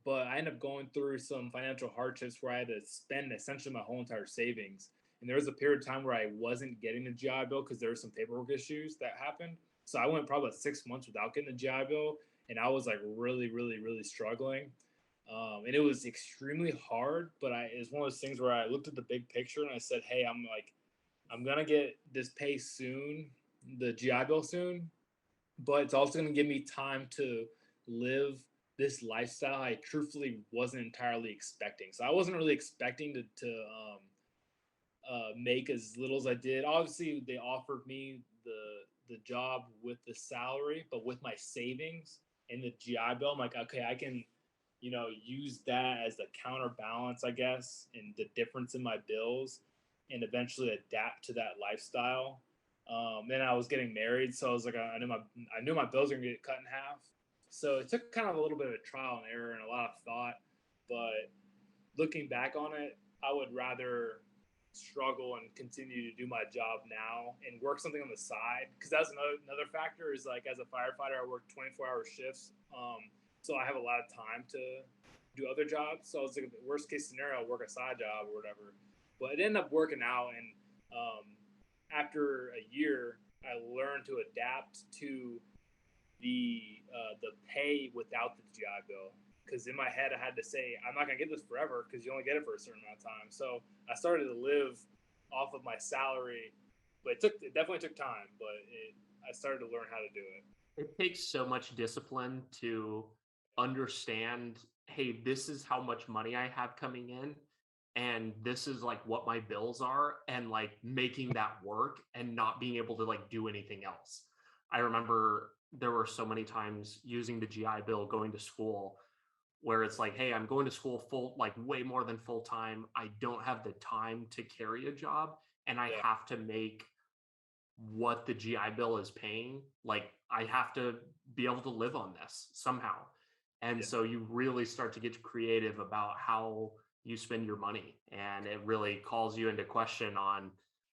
but I ended up going through some financial hardships where I had to spend essentially my whole entire savings. And there was a period of time where I wasn't getting the GI Bill because there were some paperwork issues that happened. So I went probably 6 months without getting the GI Bill, and I was like really, really, really struggling. And it was extremely hard, but it was one of those things where I looked at the big picture and I said, "Hey, I'm gonna get this pay soon, the GI Bill soon, but it's also gonna give me time to live this lifestyle I truthfully wasn't entirely expecting." So I wasn't really expecting to make as little as I did. Obviously, they offered me the job with the salary, but with my savings and the GI Bill, I'm like, okay, I can, use that as the counterbalance, I guess, and the difference in my bills, and eventually adapt to that lifestyle. Then I was getting married, so I was like, I knew my bills were gonna get cut in half. So it took kind of a little bit of a trial and error and a lot of thought. But looking back on it, I would rather struggle and continue to do my job now and work something on the side, because that's another factor is like as a firefighter I work 24-hour shifts, so I have a lot of time to do other jobs. So it's like the worst case scenario, I'll work a side job or whatever, but it ended up working out. And after a year I learned to adapt to the pay without the GI Bill, because in my head I had to say I'm not gonna get this forever because you only get it for a certain amount of time. So I started to live off of my salary, but it definitely took time, but I started to learn how to do it. It takes so much discipline to understand, hey, this is how much money I have coming in, and this is like what my bills are, and like making that work and not being able to like do anything else. I remember there were so many times using the GI Bill going to school where it's like, hey, I'm going to school full, like way more than full time. I don't have the time to carry a job, and I Yeah, have to make what the GI Bill is paying. Like, I have to be able to live on this somehow. And yeah. so you really start to get creative about how you spend your money. And it really calls you into question on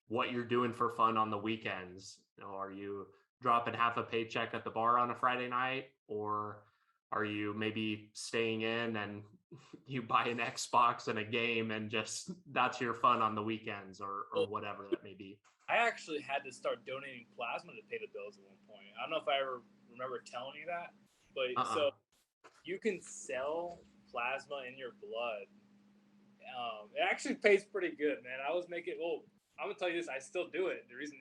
what you're doing for fun on the weekends. Are you dropping half a paycheck at the bar on a Friday night? Or are you maybe staying in and you buy an Xbox and a game and just that's your fun on the weekends, or Well, whatever that may be? I actually had to start donating plasma to pay the bills at one point. I don't know if I ever remember telling you that, but Uh-uh. so you can sell plasma in your blood. It actually pays pretty good, man. I was making, well, I'm gonna tell you this, I still do it. Here's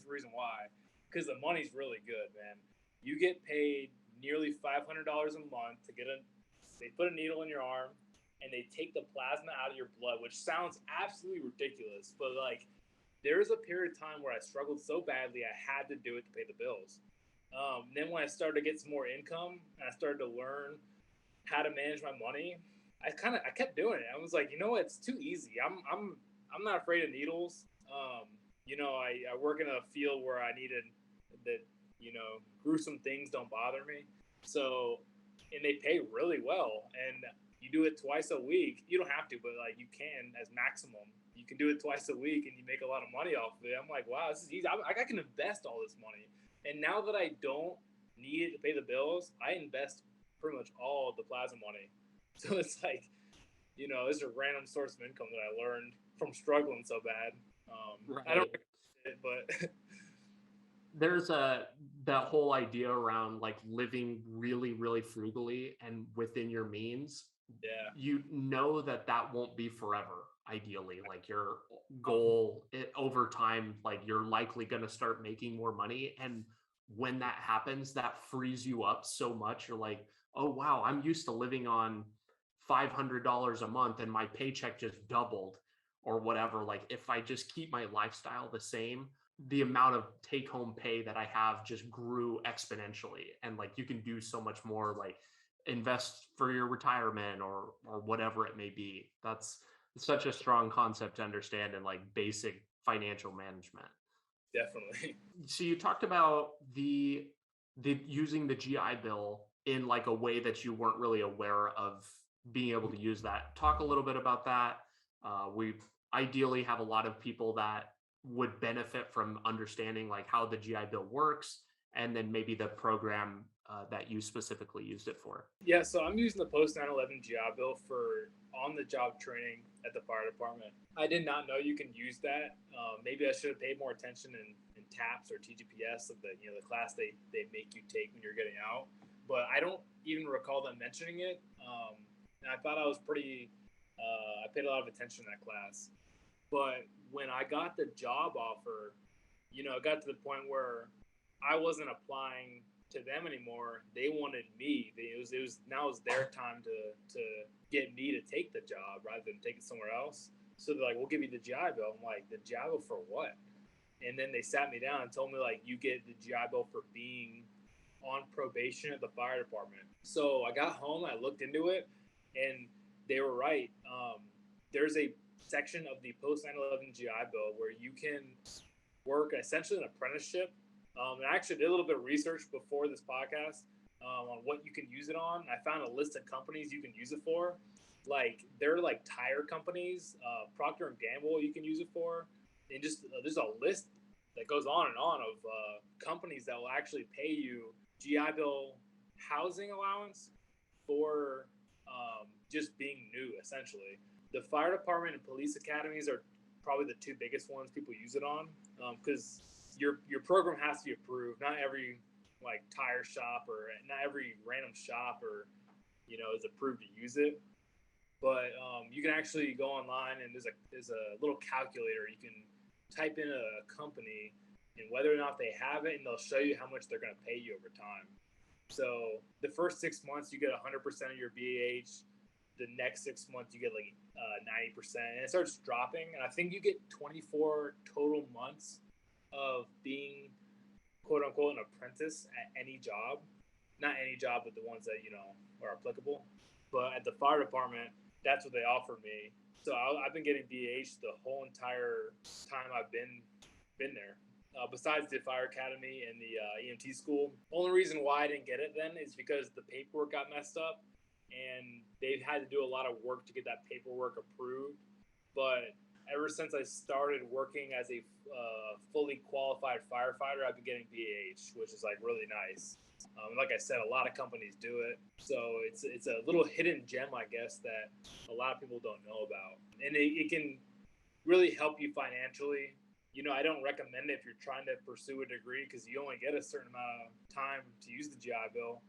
the reason why, because the money's really good, man. You get paid nearly $500 a month to get a. They put a needle in your arm, and they take the plasma out of your blood, which sounds absolutely ridiculous, but like there was a period of time where I struggled so badly I had to do it to pay the bills. Then when I started to get some more income and I started to learn how to manage my money, I kept doing it. I was like, you know what, it's too easy. I'm not afraid of needles. I work in a field where I needed that, gruesome things don't bother me. So, and they pay really well, and you do it twice a week. You don't have to, but like you can as maximum. You can do it twice a week, and you make a lot of money off of it. I'm like, wow, this is easy. I can invest all this money, and now that I don't need it to pay the bills, I invest pretty much all of the plasma money. So it's like, it's a random source of income that I learned from struggling so bad. I don't Right. recommend it, but There's that whole idea around like living really, really frugally and within your means. yeah, You know that that won't be forever. Ideally, like your goal over time, like you're likely going to start making more money, and when that happens, that frees you up so much. You're like, oh wow, I'm used to living on $500 a month, and my paycheck just doubled, or whatever. Like if I just keep my lifestyle the same, the amount of take home pay that I have just grew exponentially. And like you can do so much more, like invest for your retirement or whatever it may be. That's such a strong concept to understand in like basic financial management. Definitely. So you talked about the using the GI Bill in like a way that you weren't really aware of being able to use that. Talk a little bit about that. We ideally have a lot of people that would benefit from understanding like how the GI Bill works, and then maybe the program that you specifically used it for. Yeah, so I'm using the post 9/11 GI Bill for on-the-job training at the fire department. I did not know you can use that. Maybe I should have paid more attention in TAPS or TGPS of the the class they make you take when you're getting out. But I don't even recall them mentioning it. And I thought I was pretty. I paid a lot of attention in that class. But when I got the job offer, it got to the point where I wasn't applying to them anymore. They wanted me. It was now it was their time to get me to take the job rather than take it somewhere else. So they're like, "We'll give you the GI Bill." I'm like, "The GI Bill for what?" And then they sat me down and told me like, "You get the GI Bill for being on probation at the fire department." So I got home, I looked into it, and they were right. There's a section of the post 9/11 GI Bill where you can work essentially an apprenticeship. And I actually did a little bit of research before this podcast on what you can use it on. I found a list of companies you can use it for. Like they're like tire companies, Procter and Gamble you can use it for, and just there's a list that goes on and on of companies that will actually pay you GI Bill housing allowance for just being new, essentially. The fire department and police academies are probably the two biggest ones people use it on because your program has to be approved. Not every like tire shop or not every random shop or is approved to use it. But you can actually go online and there's a little calculator. You can type in a company and whether or not they have it, and they'll show you how much they're going to pay you over time. So the first 6 months you get 100% of your BAH. The next 6 months you get like 90%, and it starts dropping. And I think you get 24 total months of being quote unquote an apprentice at any job. Not any job, but the ones that are applicable. But at the fire department, that's what they offered me. So I've been getting BAH the whole entire time I've been there. Besides the fire academy and the EMT school, only reason why I didn't get it then is because the paperwork got messed up, and they've had to do a lot of work to get that paperwork approved. But ever since I started working as a fully qualified firefighter, I've been getting BAH, which is like really nice. Like I said, a lot of companies do it, so it's a little hidden gem, I guess, that a lot of people don't know about, and it can really help you financially. I don't recommend it if you're trying to pursue a degree because you only get a certain amount of time to use the GI Bill.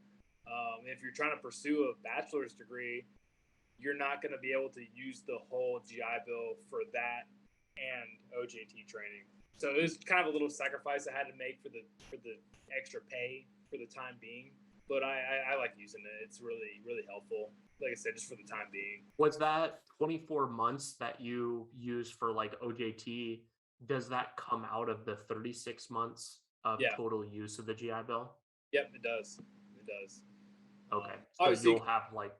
If you're trying to pursue a bachelor's degree, you're not going to be able to use the whole GI Bill for that and OJT training. So it was kind of a little sacrifice I had to make for the extra pay for the time being. But I like using it. It's really, really helpful. Like I said, just for the time being. Was that 24 months that you used for like OJT? Does that come out of the 36 months of total use of the GI Bill? Yep, it does. It does. Okay. So you'll have like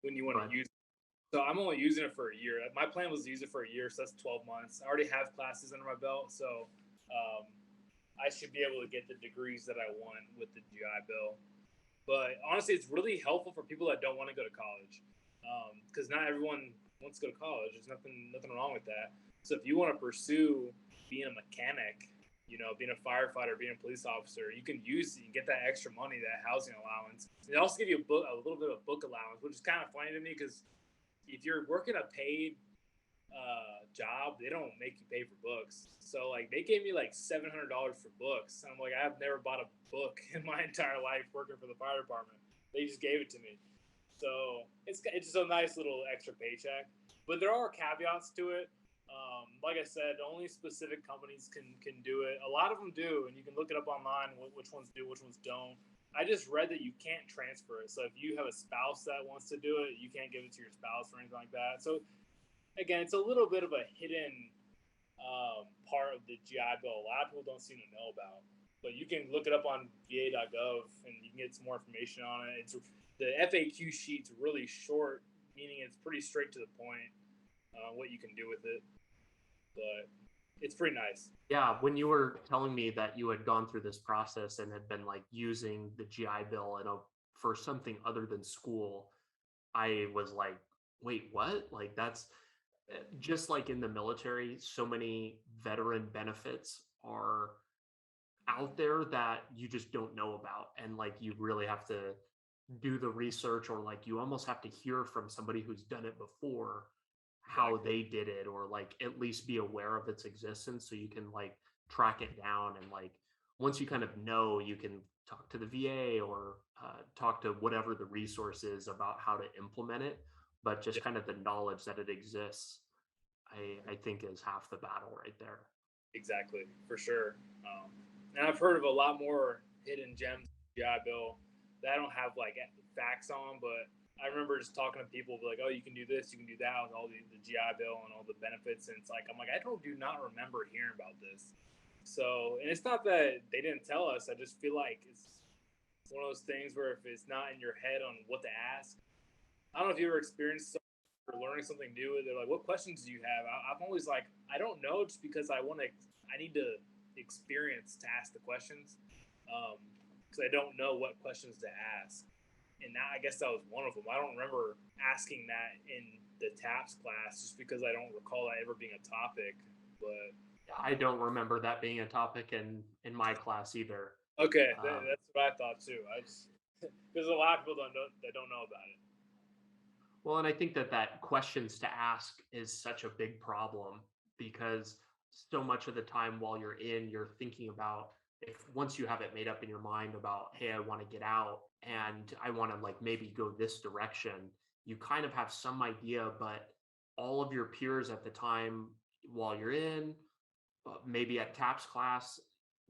when you want to use it. So I'm only using it for a year. My plan was to use it for a year, so that's 12 months. I already have classes under my belt, so I should be able to get the degrees that I want with the GI Bill. But honestly, it's really helpful for people that don't want to go to college, because not everyone wants to go to college. There's nothing wrong with that. So if you want to pursue being a mechanic, being a firefighter, being a police officer, you can get that extra money, that housing allowance. They also give you a little bit of book allowance, which is kind of funny to me because if you're working a paid job, they don't make you pay for books. So like they gave me like $700 for books. And I'm like, I've never bought a book in my entire life working for the fire department. They just gave it to me. So it's just a nice little extra paycheck. But there are caveats to it. Like I said, only specific companies can do it. A lot of them do, and you can look it up online, which ones do, which ones don't. I just read that you can't transfer it. So if you have a spouse that wants to do it, you can't give it to your spouse or anything like that. So again, it's a little bit of a hidden part of the GI Bill a lot of people don't seem to know about. But you can look it up on va.gov and you can get some more information on it. the FAQ sheet's really short, meaning it's pretty straight to the point, what you can do with it. But it's pretty nice. Yeah, when you were telling me that you had gone through this process and had been like using the GI Bill for something other than school, I was like, wait, what? Like that's just like in the military, so many veteran benefits are out there that you just don't know about. And like you really have to do the research, or like you almost have to hear from somebody who's done it before how they did it, or like at least be aware of its existence so you can like track it down. And like once you kind of know, you can talk to the VA or talk to whatever the resource is about how to implement it. But just kind of the knowledge that it exists, I think is half the battle right there. Exactly, for sure. And I've heard of a lot more hidden gems in GI Bill that I don't have like facts on, but I remember just talking to people like, oh, you can do this, you can do that with all the GI Bill and all the benefits. And it's like, I'm like, I do not remember hearing about this. So, and it's not that they didn't tell us. I just feel like it's one of those things where if it's not in your head on what to ask, I don't know if you ever experienced or learning something new. They're like, what questions do you have? I'm always like, I don't know, just because I need to experience to ask the questions, because I don't know what questions to ask. And that, I guess that was one of them. I don't remember asking that in the TAPS class just because I don't recall that ever being a topic. But I don't remember that being a topic in my class either. Okay, that's what I thought too. There's a lot of people that don't know about it. Well, and I think that questions to ask is such a big problem, because so much of the time while you're thinking about, if once you have it made up in your mind about, hey, I want to get out and I want to like maybe go this direction, you kind of have some idea, but all of your peers at the time while you're in, maybe at TAPS class,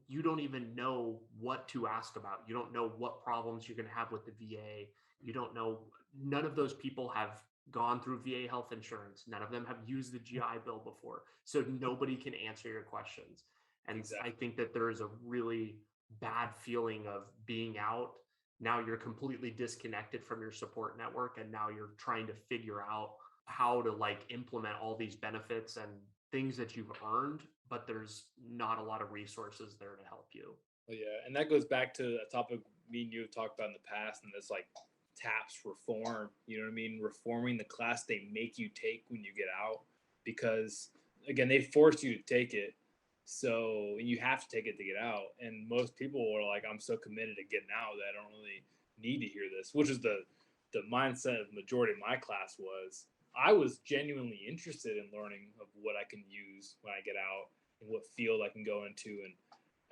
you don't even know what to ask about. You don't know what problems you're going to have with the VA. You don't know, none of those people have gone through VA health insurance. None of them have used the GI Bill before. So nobody can answer your questions. And exactly. I think that there is a really bad feeling of being out. Now you're completely disconnected from your support network. And now you're trying to figure out how to like implement all these benefits and things that you've earned, but there's not a lot of resources there to help you. Well, yeah, and that goes back to a topic me and you have talked about in the past, and that's like TAPS reform. You know what I mean? Reforming the class they make you take when you get out, because again, they force you to take it, so you have to take it to get out. And most people are like, I'm so committed to getting out that I don't really need to hear this, which is the mindset of the majority of my class was. I was genuinely interested in learning of what I can use when I get out and what field I can go into, and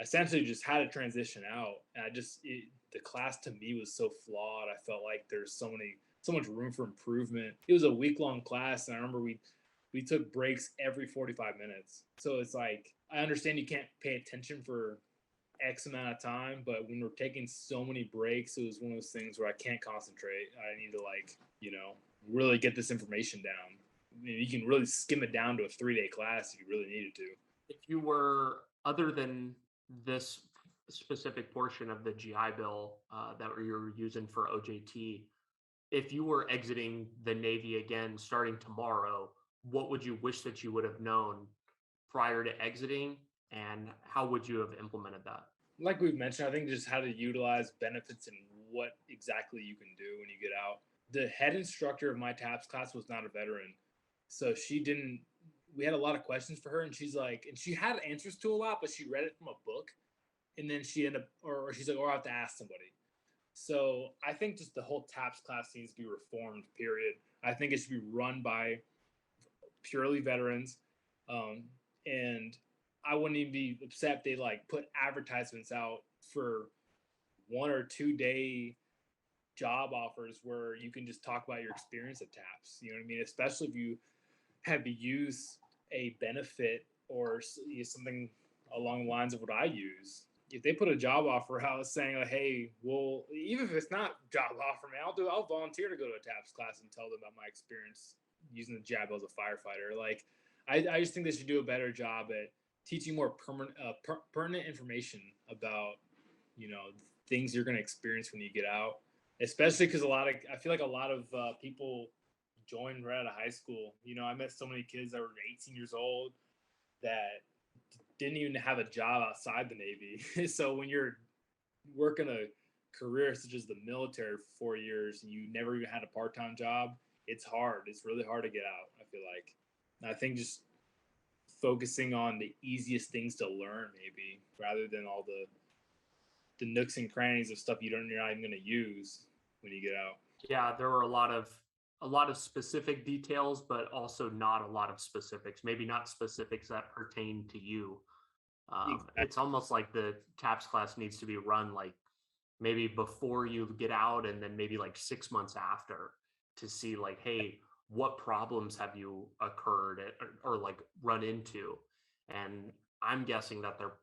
essentially just had to transition out. And the class to me was so flawed. I felt like there's so much room for improvement. It was a week-long class, and I remember we took breaks every 45 minutes. So it's like, I understand you can't pay attention for X amount of time, but when we're taking so many breaks, it was one of those things where I can't concentrate. I need to really get this information down. I mean, you can really skim it down to a 3-day class if you really needed to. If you were, other than this specific portion of the GI Bill that you're using for OJT, if you were exiting the Navy again starting tomorrow, what would you wish that you would have known prior to exiting, and how would you have implemented that? Like we've mentioned, I think just how to utilize benefits and what exactly you can do when you get out. The head instructor of my TAPS class was not a veteran, so we had a lot of questions for her, and she's like, and she had answers to a lot, but she read it from a book, and then she ended up, or she's like, I have to ask somebody. So I think just the whole TAPS class needs to be reformed, period. I think it should be run by purely veterans, and I wouldn't even be upset if they like put advertisements out for 1 or 2 day job offers where you can just talk about your experience at TAPS. You know what I mean? Especially if you have to use a benefit or something along the lines of what I use. If they put a job offer out saying, like, hey, well, even if it's not job offer, man, I'll volunteer to go to a TAPS class and tell them about my experience using the JAB as a firefighter. Like, I just think they should do a better job at teaching more pertinent information about, things you're going to experience when you get out. especially because I feel like a lot of people joined right out of high school. You know, I met so many kids that were 18 years old that didn't even have a job outside the Navy. So when you're working a career such as the military for 4 years and you never even had a part-time job, it's hard. It's really hard to get out, I feel like. And I think just focusing on the easiest things to learn, maybe, rather than all the nooks and crannies of stuff you're not even going to use when you get out. Yeah, there were a lot of specific details, but also not a lot of specifics. Maybe not specifics that pertain to you. Exactly. It's almost like the TAPS class needs to be run like maybe before you get out, and then maybe like 6 months after, to see like, hey, what problems have you occurred or like run into? And I'm guessing that there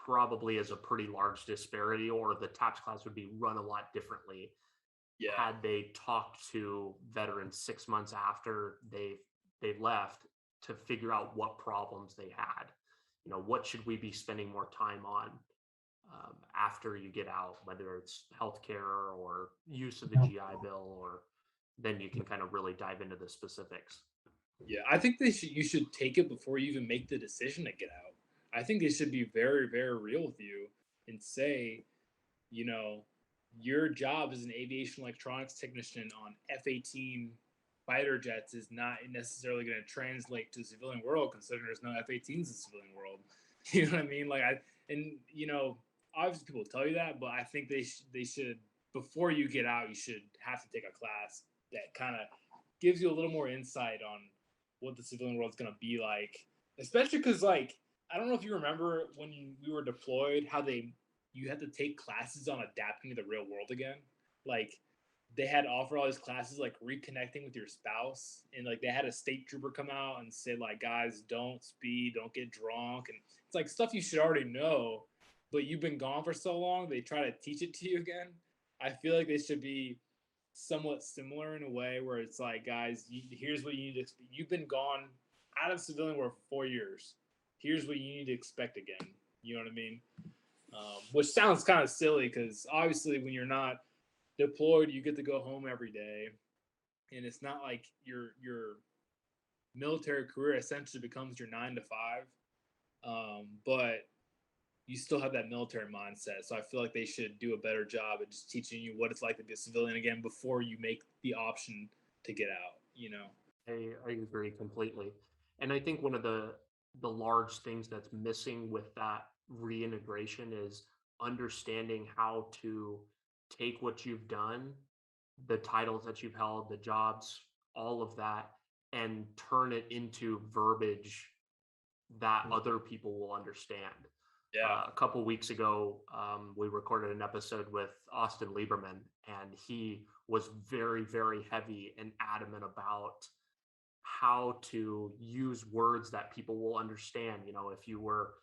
probably is a pretty large disparity, or the TAPS class would be run a lot differently Yeah. had they talked to veterans 6 months after they left to figure out what problems they had. What should we be spending more time on after you get out, whether it's healthcare or use of the GI Bill, or then you can kind of really dive into the specifics. Yeah, I think you should take it before you even make the decision to get out. I think they should be very, very real with you and say, you know, your job as an aviation electronics technician on F-18 fighter jets is not necessarily going to translate to the civilian world, considering there's no F-18s in the civilian world. You know what I mean? Obviously people tell you that, but I think they should, before you get out, you should have to take a class that kind of gives you a little more insight on what the civilian world is going to be like, especially because, like, I don't know if you remember when we were deployed, how you had to take classes on adapting to the real world again. Like, they had to offer all these classes like reconnecting with your spouse, and like they had a state trooper come out and say like, guys, don't speed, don't get drunk, and it's like stuff you should already know, but you've been gone for so long, they try to teach it to you again. I feel like they should be somewhat similar in a way where it's like, guys, here's what you need to. You've been gone out of civilian world for 4 years. Here's what you need to expect again. You know what I mean? Which sounds kind of silly because obviously when you're not deployed, you get to go home every day, and it's not like your military career essentially becomes your 9 to 5. But you still have that military mindset. So I feel like they should do a better job at just teaching you what it's like to be a civilian again before you make the option to get out, you know? I agree completely. And I think one of the large things that's missing with that reintegration is understanding how to take what you've done, the titles that you've held, the jobs, all of that, and turn it into verbiage that other people will understand. Yeah. A couple weeks ago, we recorded an episode with Austin Lieberman, and he was very, very heavy and adamant about how to use words that people will understand. If you were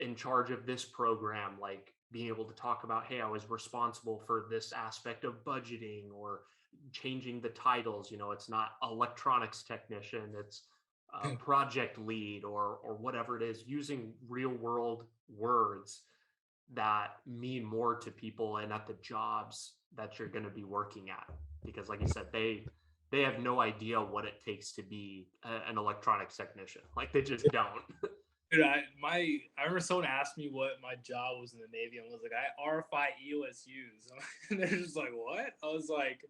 in charge of this program, like being able to talk about, hey, I was responsible for this aspect of budgeting, or changing the titles. It's not electronics technician, it's project lead, or whatever it is, using real world words that mean more to people and at the jobs that you're going to be working at. Because like you said, they have no idea what it takes to be an electronics technician. Like, they just don't. Dude, I remember someone asked me what my job was in the Navy, and I was like, I RFI EOSUs. And they're just like, what? I was like,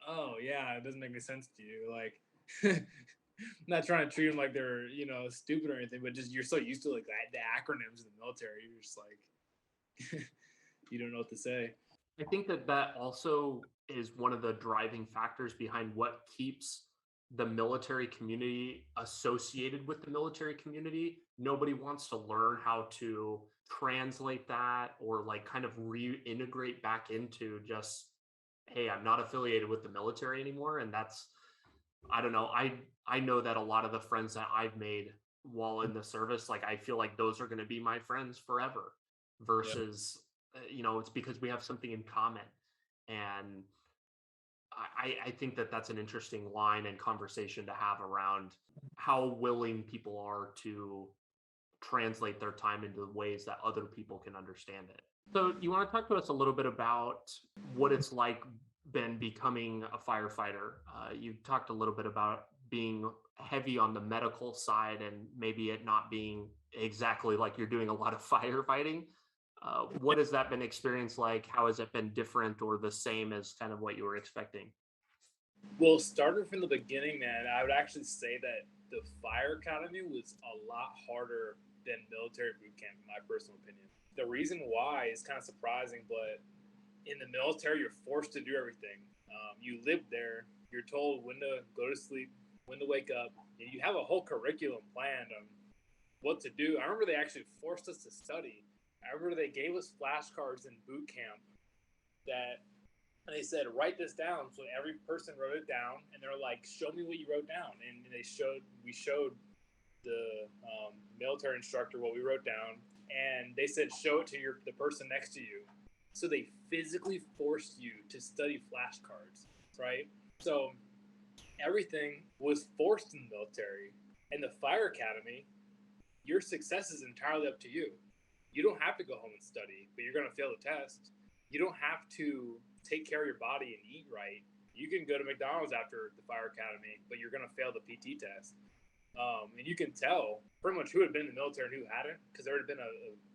oh yeah, it doesn't make any sense to you. Like, I'm not trying to treat them like they're stupid or anything, but just you're so used to like the acronyms in the military, you're just like you don't know what to say. I think that also is one of the driving factors behind what keeps the military community associated with the military community. Nobody wants to learn how to translate that, or like kind of reintegrate back into just, hey, I'm not affiliated with the military anymore. And that's, I don't know. I know that a lot of the friends that I've made while in the service, like, I feel like those are going to be my friends forever, Yeah. versus it's because we have something in common. And I think that that's an interesting line and conversation to have around how willing people are to translate their time into ways that other people can understand it. So you want to talk to us a little bit about what it's like been becoming a firefighter. You talked a little bit about being heavy on the medical side and maybe it not being exactly like you're doing a lot of firefighting. What has that been experience like? How has it been different or the same as kind of what you were expecting? Well, starting from the beginning, man, I would actually say that the fire academy was a lot harder than military boot camp, in my personal opinion. The reason why is kind of surprising, but in the military, you're forced to do everything. You live there. You're told when to go to sleep, when to wake up. And you have a whole curriculum planned on what to do. I remember they actually forced us to study. I remember they gave us flashcards in boot camp that and they said write this down. So every person wrote it down, and they're like, "Show me what you wrote down." And we showed the military instructor what we wrote down, and they said, "Show it to the person next to you." So they physically forced you to study flashcards, right? So everything was forced in the military. In the fire academy, your success is entirely up to you. You don't have to go home and study, but you're going to fail the test. You don't have to take care of your body and eat right. You can go to McDonald's after the fire academy, but you're going to fail the PT test. And you can tell pretty much who had been in the military and who hadn't, because there had been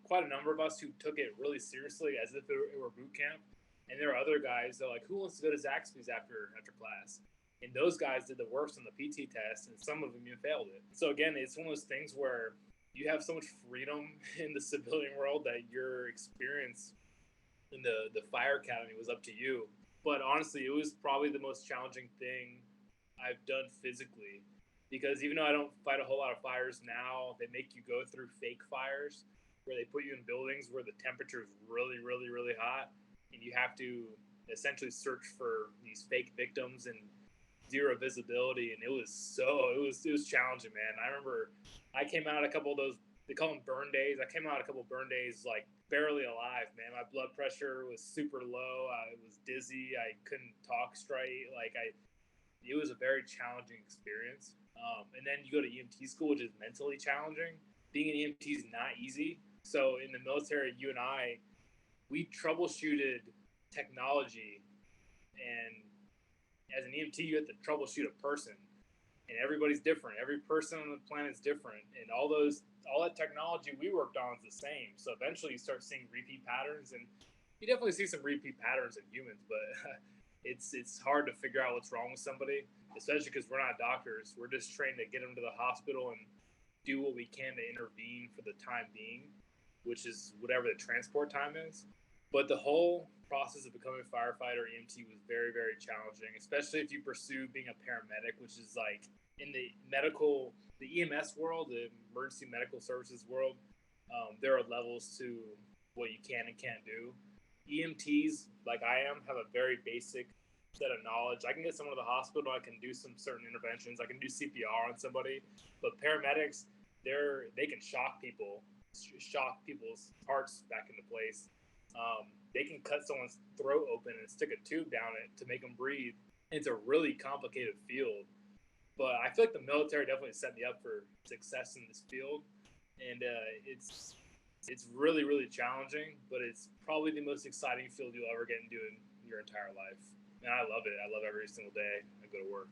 quite a number of us who took it really seriously as if it were boot camp. And there are other guys that are like, who wants to go to Zaxby's after class? And those guys did the worst on the PT test, and some of them even failed it. So again, it's one of those things where you have so much freedom in the civilian world that your experience in the fire academy was up to you. But honestly, it was probably the most challenging thing I've done physically, because even though I don't fight a whole lot of fires now, they make you go through fake fires where they put you in buildings where the temperature is really, really, really hot, and you have to essentially search for these fake victims and zero visibility. And it was challenging, man. I remember I came out a couple of those, they call them burn days. I came out a couple of burn days like barely alive, man. My blood pressure was super low. I was dizzy. I couldn't talk straight. It was a very challenging experience. And then you go to EMT school, which is mentally challenging. Being an EMT is not easy. So in the military, you and we troubleshooted technology, and as an EMT, you have to troubleshoot a person, and everybody's different. Every person on the planet is different, and all that technology we worked on is the same. So eventually, you start seeing repeat patterns, and you definitely see some repeat patterns in humans, but it's hard to figure out what's wrong with somebody, especially because we're not doctors. We're just trained to get them to the hospital and do what we can to intervene for the time being, which is whatever the transport time is. But the whole process of becoming a firefighter or EMT was very, very challenging, especially if you pursue being a paramedic, which is like in the EMS world, the emergency medical services world. There are levels to what you can and can't do. EMTs, like I am, have a very basic set of knowledge. I can get someone to the hospital. I can do some certain interventions. I can do CPR on somebody. But paramedics, they can shock people's hearts back into place. They can cut someone's throat open and stick a tube down it to make them breathe. It's a really complicated field, but I feel like the military definitely set me up for success in this field, and it's really, really challenging, but it's probably the most exciting field you'll ever get into in your entire life. And I love it. I love every single day I go to work,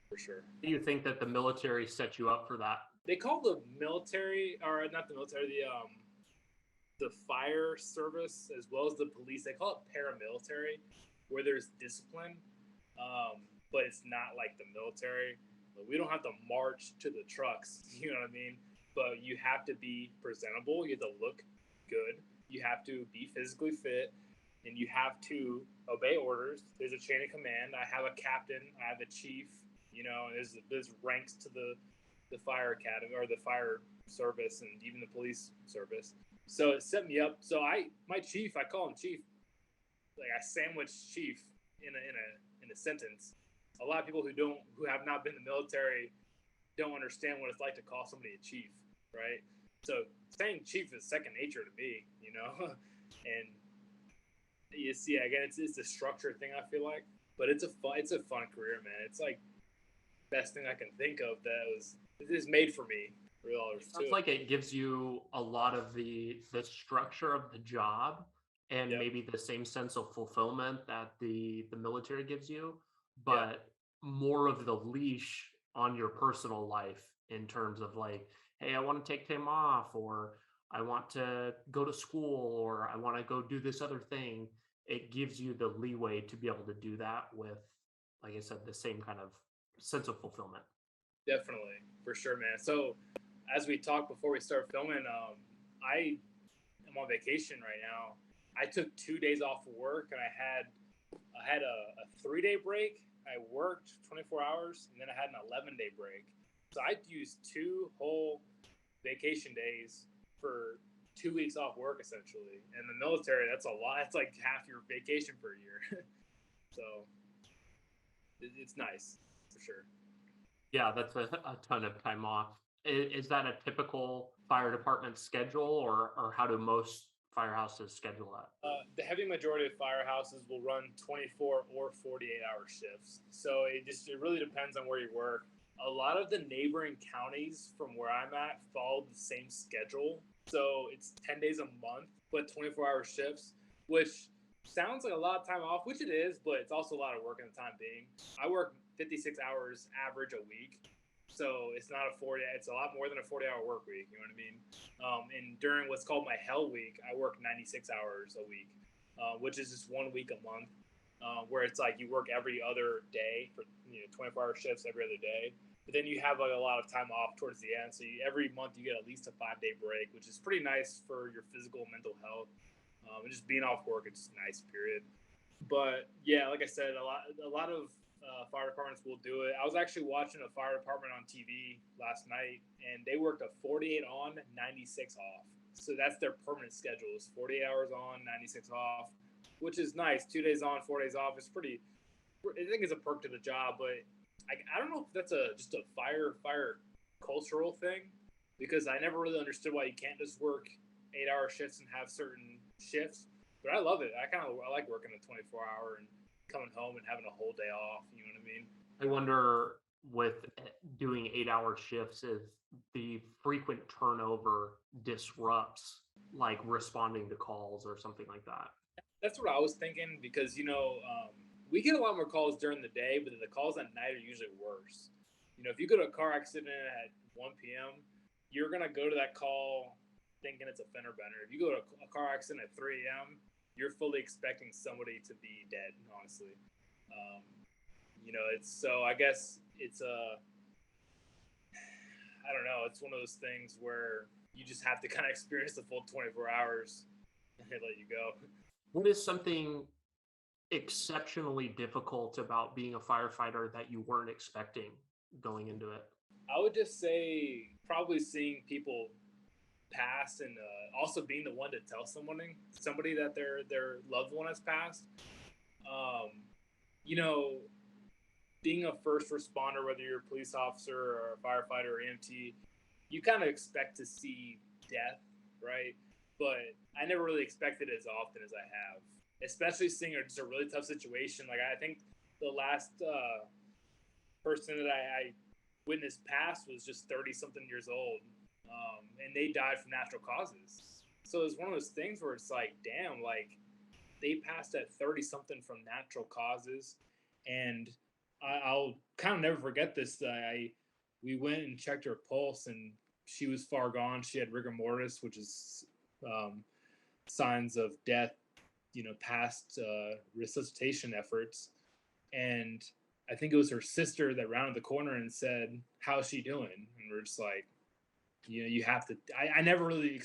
for sure. Do you think that the military set you up for that? They call the military, or not the military, the fire service as well as the police, they call it paramilitary, where there's discipline, but it's not like the military. We don't have to march to the trucks, you know what I mean? But you have to be presentable. You have to look good. You have to be physically fit, and you have to obey orders. There's a chain of command. I have a captain. I have a chief. You know, there's ranks to the fire academy or the fire service, and even the police service. So it set me up. So my chief, I call him chief. Like I sandwich chief in a sentence. A lot of people who have not been in the military don't understand what it's like to call somebody a chief, right? So saying chief is second nature to me, you know. And you see, again, it's a structure thing. I feel like, but it's a fun career, man. It's like best thing I can think of it is made for me. It sounds like it gives you a lot of the structure of the job, and Yeah. maybe the same sense of fulfillment that the military gives you, Yeah. but more of the leash on your personal life in terms of like, hey, I want to take time off, or I want to go to school, or I want to go do this other thing. It gives you the leeway to be able to do that with, like I said, the same kind of sense of fulfillment. Definitely, for sure, man. So, as we talked before we start filming, I am on vacation right now. I took 2 days off of work, and I had a 3 day break. I worked 24 hours, and then I had an 11-day break. So I used 2 whole vacation days for 2 weeks off work, essentially. And the military, that's a lot. It's like half your vacation per year. So it's nice for sure. Yeah, that's a ton of time off. Is that a typical fire department schedule, or how do most firehouses schedule that? The heavy majority of firehouses will run 24 or 48-hour shifts. So it really depends on where you work. A lot of the neighboring counties from where I'm at follow the same schedule. So it's 10 days a month, but 24-hour shifts, which sounds like a lot of time off, which it is, but it's also a lot of work in the time being. I work 56 hours average a week. So it's not a 40, it's a lot more than a 40-hour work week. You know what I mean? And during what's called my hell week, I work 96 hours a week, which is just 1 week a month, where it's like you work every other day for 24-hour shifts every other day. But then you have like a lot of time off towards the end. So every month you get at least a 5-day break, which is pretty nice for your physical and mental health. And just being off work, it's just nice, period. But yeah, like I said, a lot of fire departments will do it. I was actually watching a fire department on TV last night, and they worked a 48 on, 96 off. So that's their permanent schedule. Is 48 hours on, 96 off, which is nice. 2 days on, 4 days off. It's pretty. I think it's a perk to the job, but I don't know if that's just a fire cultural thing, because I never really understood why you can't just work 8-hour shifts and have certain shifts. But I love it. I like working a 24-hour and coming home and having a whole day off. You know what I mean? I wonder, with doing 8-hour shifts, if the frequent turnover disrupts like responding to calls or something like that. That's what I was thinking, because we get a lot more calls during the day, but the calls at night are usually worse. If you go to a car accident at 1 p.m., you're gonna go to that call thinking it's a fender bender. If you go to a car accident at 3 a.m., you're fully expecting somebody to be dead, honestly. I guess it's I don't know. It's one of those things where you just have to kind of experience the full 24 hours and they let you go. What is something exceptionally difficult about being a firefighter that you weren't expecting going into it? I would just say probably seeing people pass, and also being the one to tell somebody that their loved one has passed. You know, being a first responder, whether you're a police officer or a firefighter or EMT, you kind of expect to see death, right? But I never really expected it as often as I have, especially seeing it's a really tough situation. Like, I think the last person that I witnessed pass was just 30-something years old, and they died from natural causes. So it's one of those things where it's like, damn, like they passed at 30-something from natural causes. And I'll kind of never forget this. We went and checked her pulse, and she was far gone. She had rigor mortis, which is signs of death, past resuscitation efforts. And I think it was her sister that rounded the corner and said, "How's she doing?" And we're just like, you have to. I never really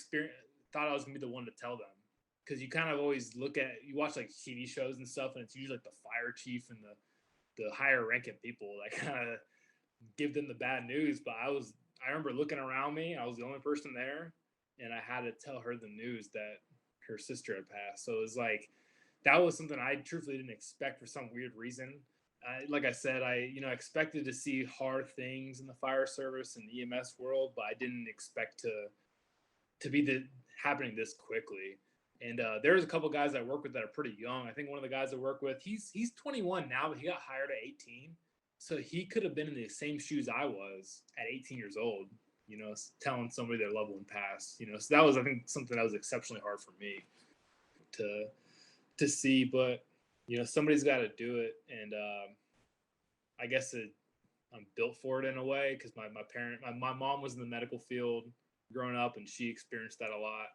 thought I was gonna be the one to tell them, because you kind of always you watch like TV shows and stuff, and it's usually like the fire chief and the higher ranking people that kind of give them the bad news. But I remember looking around me. I was the only person there, and I had to tell her the news that her sister had passed. So it was like, that was something I truthfully didn't expect for some weird reason. Like I said, I expected to see hard things in the fire service and the EMS world, but I didn't expect to be happening this quickly. And there's a couple guys I work with that are pretty young. I think one of the guys I work with, he's 21 now, but he got hired at 18. So he could have been in the same shoes I was at 18 years old, telling somebody their loved one passed. So that was, I think, something that was exceptionally hard for me to see, but somebody's got to do it, and I guess I'm built for it in a way because my mom was in the medical field growing up, and she experienced that a lot.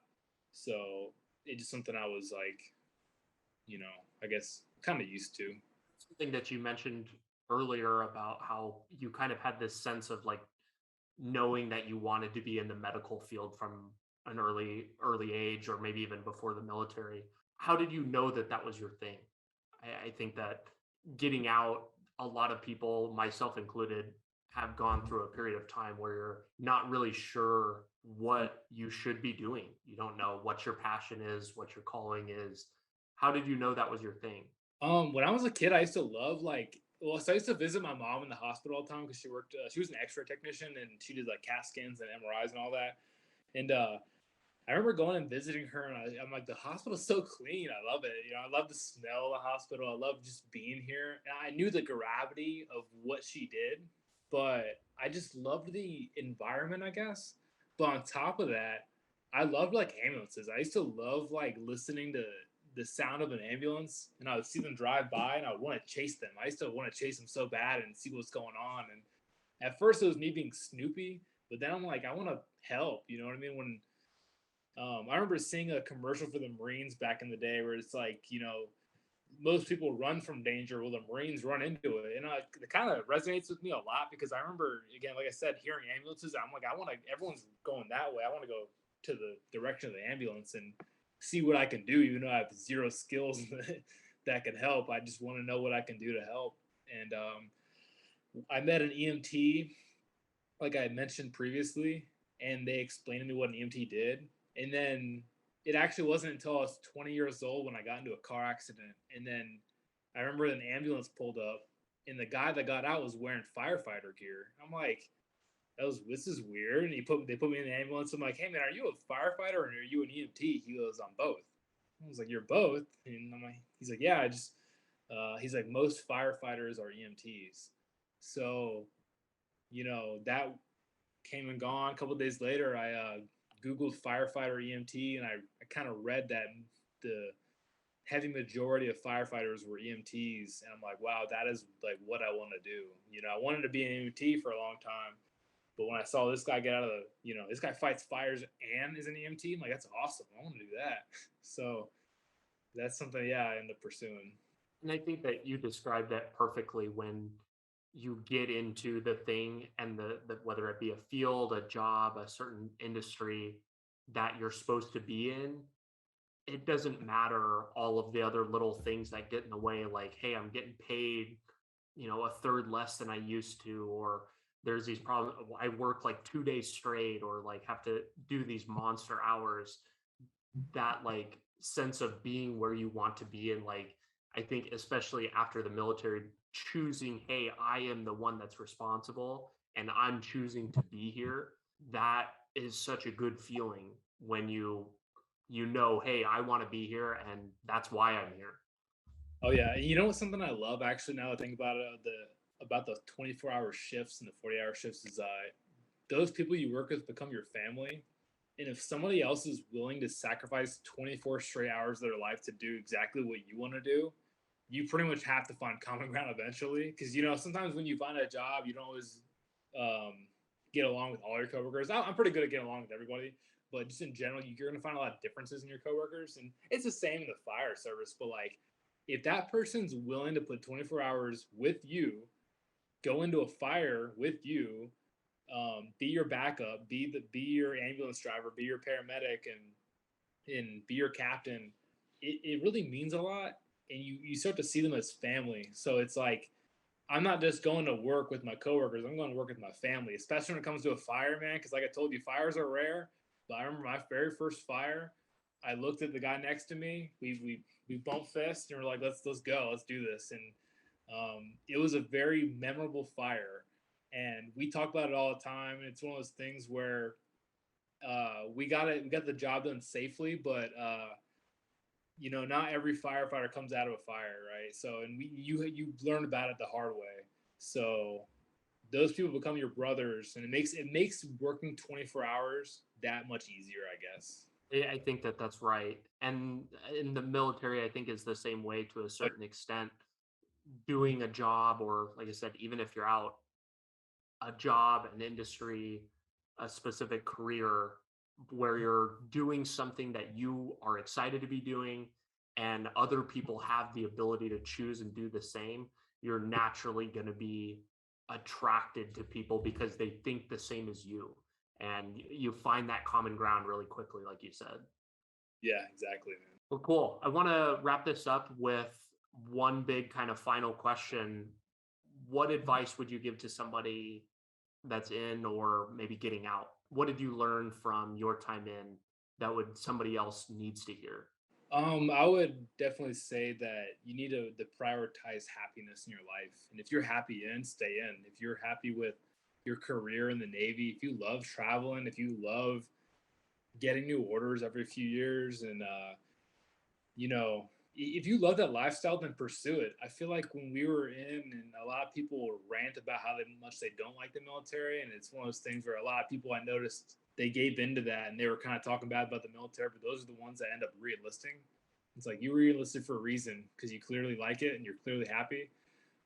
So it's just something I was like, I guess kind of used to. Something that you mentioned earlier about how you kind of had this sense of like knowing that you wanted to be in the medical field from an early age, or maybe even before the military. How did you know that that was your thing? I think that getting out, a lot of people, myself included, have gone through a period of time where you're not really sure what you should be doing. You don't know what your passion is, what your calling is. How did you know that was your thing? When I was a kid, I used to love so I used to visit my mom in the hospital all the time because she worked. She was an X-ray technician and she did like CAT scans and MRIs and all that. And I remember going and visiting her, and I'm like, the hospital's so clean. I love it. I love the smell of the hospital. I love just being here. And I knew the gravity of what she did, but I just loved the environment, I guess. But on top of that, I loved like ambulances. I used to love like listening to the sound of an ambulance, and I would see them drive by, and I would want to chase them. I used to want to chase them so bad and see what's going on. And at first, it was me being Snoopy, but then I'm like, I want to help. You know what I mean? When I remember seeing a commercial for the Marines back in the day where it's like, most people run from danger. Well, the Marines run into it. And it kind of resonates with me a lot because I remember, again, like I said, hearing ambulances, I'm like, everyone's going that way. I want to go to the direction of the ambulance and see what I can do, even though I have zero skills that can help. I just want to know what I can do to help. And I met an EMT, like I mentioned previously, and they explained to me what an EMT did. And then it actually wasn't until I was 20 years old when I got into a car accident. And then I remember an ambulance pulled up, and the guy that got out was wearing firefighter gear. I'm like, this is weird. And they put me in the ambulance. I'm like, hey man, are you a firefighter or are you an EMT? He goes, I'm both. I was like, you're both? And he's like, yeah, he's like, most firefighters are EMTs. So, that came and gone. A couple of days later, I Googled firefighter EMT, and I kind of read that the heavy majority of firefighters were EMTs. And I'm like, wow, that is like what I want to do. I wanted to be an EMT for a long time. But when I saw this guy get out of this guy fights fires and is an EMT, I'm like, that's awesome. I want to do that. So that's something, yeah, I ended up pursuing. And I think that you described that perfectly when you get into the thing and the whether it be a field, a job, a certain industry that you're supposed to be in, it doesn't matter all of the other little things that get in the way, like, hey, I'm getting paid, a third less than I used to, or there's these problems. I work like 2 days straight, or like have to do these monster hours. That like sense of being where you want to be, and like I think especially after the military, choosing, hey, I am the one that's responsible and I'm choosing to be here. That is such a good feeling when you know, hey, I want to be here and that's why I'm here. Oh yeah, and you know what's something I love actually now that I think about it, about the 24-hour shifts and the 40-hour shifts is those people you work with become your family. And if somebody else is willing to sacrifice 24 straight hours of their life to do exactly what you want to do, you pretty much have to find common ground eventually. Because sometimes when you find a job, you don't always get along with all your coworkers. I'm pretty good at getting along with everybody, but just in general, you're going to find a lot of differences in your coworkers, and it's the same in the fire service. But like, if that person's willing to put 24 hours with you, go into a fire with you, be your backup, be your ambulance driver, be your paramedic, and be your captain, it really means a lot, and you start to see them as family. So it's like, I'm not just going to work with my coworkers, I'm going to work with my family, especially when it comes to a fire, man, because like I told you, fires are rare. But I remember my very first fire, I looked at the guy next to me, we bumped fists, and we're like, let's go, let's do this. And it was a very memorable fire, and we talk about it all the time. And it's one of those things where we got the job done safely, but not every firefighter comes out of a fire, right? So, and you learn about it the hard way. So those people become your brothers, and it makes working 24 hours that much easier, I guess. I think that that's right. And in the military, I think is the same way to a Like, certain extent. Doing a job, or like I said, even if you're out, a job, an industry, a specific career where you're doing something that you are excited to be doing and other people have the ability to choose and do the same, you're naturally going to be attracted to people because they think the same as you. And you find that common ground really quickly, like you said. yeah, exactly, man. Well, cool. I want to wrap this up with one big kind of final question. What advice would you give to somebody that's in or maybe getting out? What did you learn from your time in that would somebody else needs to hear? I would definitely say that you need to prioritize happiness in your life. And if you're happy in, stay in. If you're happy with your career in the Navy, if you love traveling, if you love getting new orders every few years, and you know, if you love that lifestyle, then pursue it. I feel like when we were in, and a lot of people rant about how much they don't like the military, and it's one of those things where a lot of people I noticed they gave into that and they were kind of talking bad about the military, but those are the ones that end up re-enlisting. It's like you re-enlisted for a reason because you clearly like it and you're clearly happy.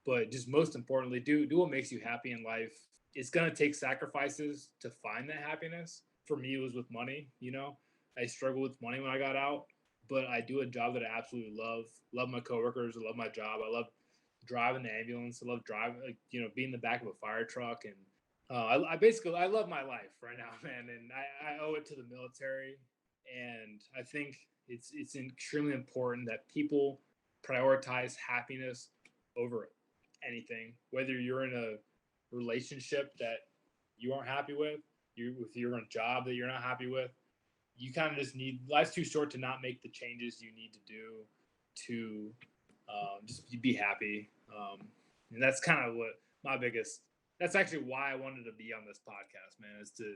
But just most importantly, do what makes you happy in life. It's gonna take sacrifices to find that happiness. For me, it was with money. I struggled with money when I got out, but I do a job that I absolutely love. Love my coworkers. I love my job. I love driving the ambulance. I love driving, being in the back of a fire truck. And I love my life right now, man. And I owe it to the military. And I think it's extremely important that people prioritize happiness over anything, whether you're in a relationship that you aren't happy with, you're in a job that you're not happy with. You kind of just need, life's too short to not make the changes you need to do to just be happy. And that's kind of what my biggest, that's actually why I wanted to be on this podcast, man, is to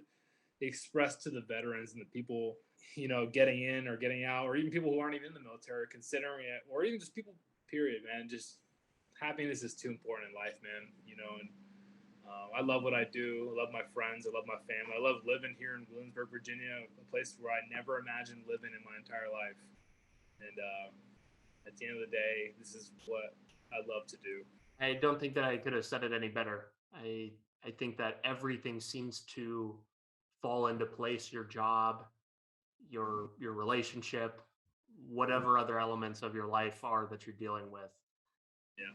express to the veterans and the people, getting in or getting out, or even people who aren't even in the military considering it, or even just people, period, man. Just happiness is too important in life, man. And I love what I do. I love my friends. I love my family. I love living here in Williamsburg, Virginia, a place where I never imagined living in my entire life. And at the end of the day, this is what I love to do. I don't think that I could have said it any better. I think that everything seems to fall into place, your job, your relationship, whatever other elements of your life are that you're dealing with. Yeah.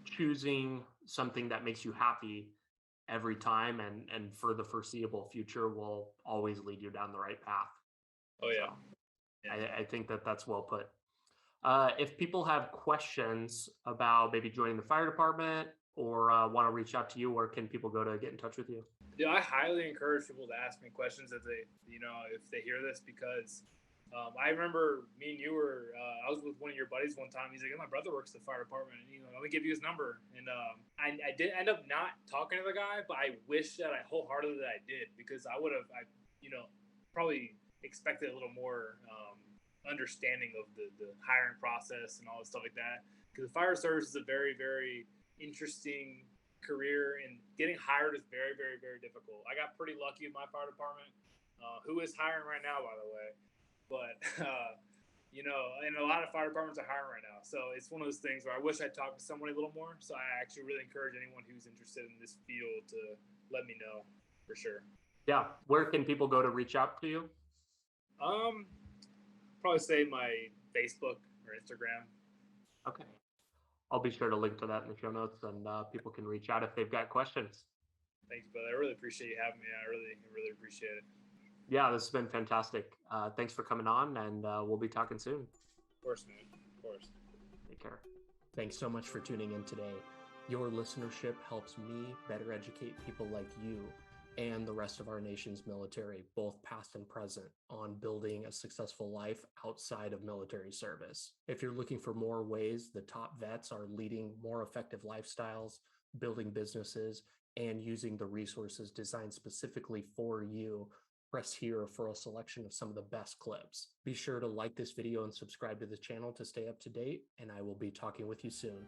Choosing something that makes you happy every time and for the foreseeable future will always lead you down the right path. Oh yeah. So Yeah. I think that that's well put. If people have questions about maybe joining the fire department or want to reach out to you, where can people go to get in touch with you? Yeah, I highly encourage people to ask me questions if they hear this, because I remember me and you were. I was with one of your buddies one time. He's like, "My brother works at the fire department, and let me give you his number." And I did end up not talking to the guy, but I wish that I wholeheartedly that I did, because I would have, probably expected a little more understanding of the hiring process and all this stuff like that. Because the fire service is a very, very interesting career, and getting hired is very, very, very difficult. I got pretty lucky with my fire department, who is hiring right now, by the way. But and a lot of fire departments are hiring right now. So it's one of those things where I wish I talked to someone a little more. So I actually really encourage anyone who's interested in this field to let me know for sure. Yeah. Where can people go to reach out to you? Probably say my Facebook or Instagram. Okay. I'll be sure to link to that in the show notes, and people can reach out if they've got questions. Thanks, brother. I really appreciate you having me. I really appreciate it. Yeah, this has been fantastic. Thanks for coming on, and we'll be talking soon. Of course, man. Of course. Take care. Thanks so much for tuning in today. Your listenership helps me better educate people like you and the rest of our nation's military, both past and present, on building a successful life outside of military service. If you're looking for more ways the top vets are leading more effective lifestyles, building businesses, and using the resources designed specifically for you, press here for a selection of some of the best clips. Be sure to like this video and subscribe to the channel to stay up to date, and I will be talking with you soon.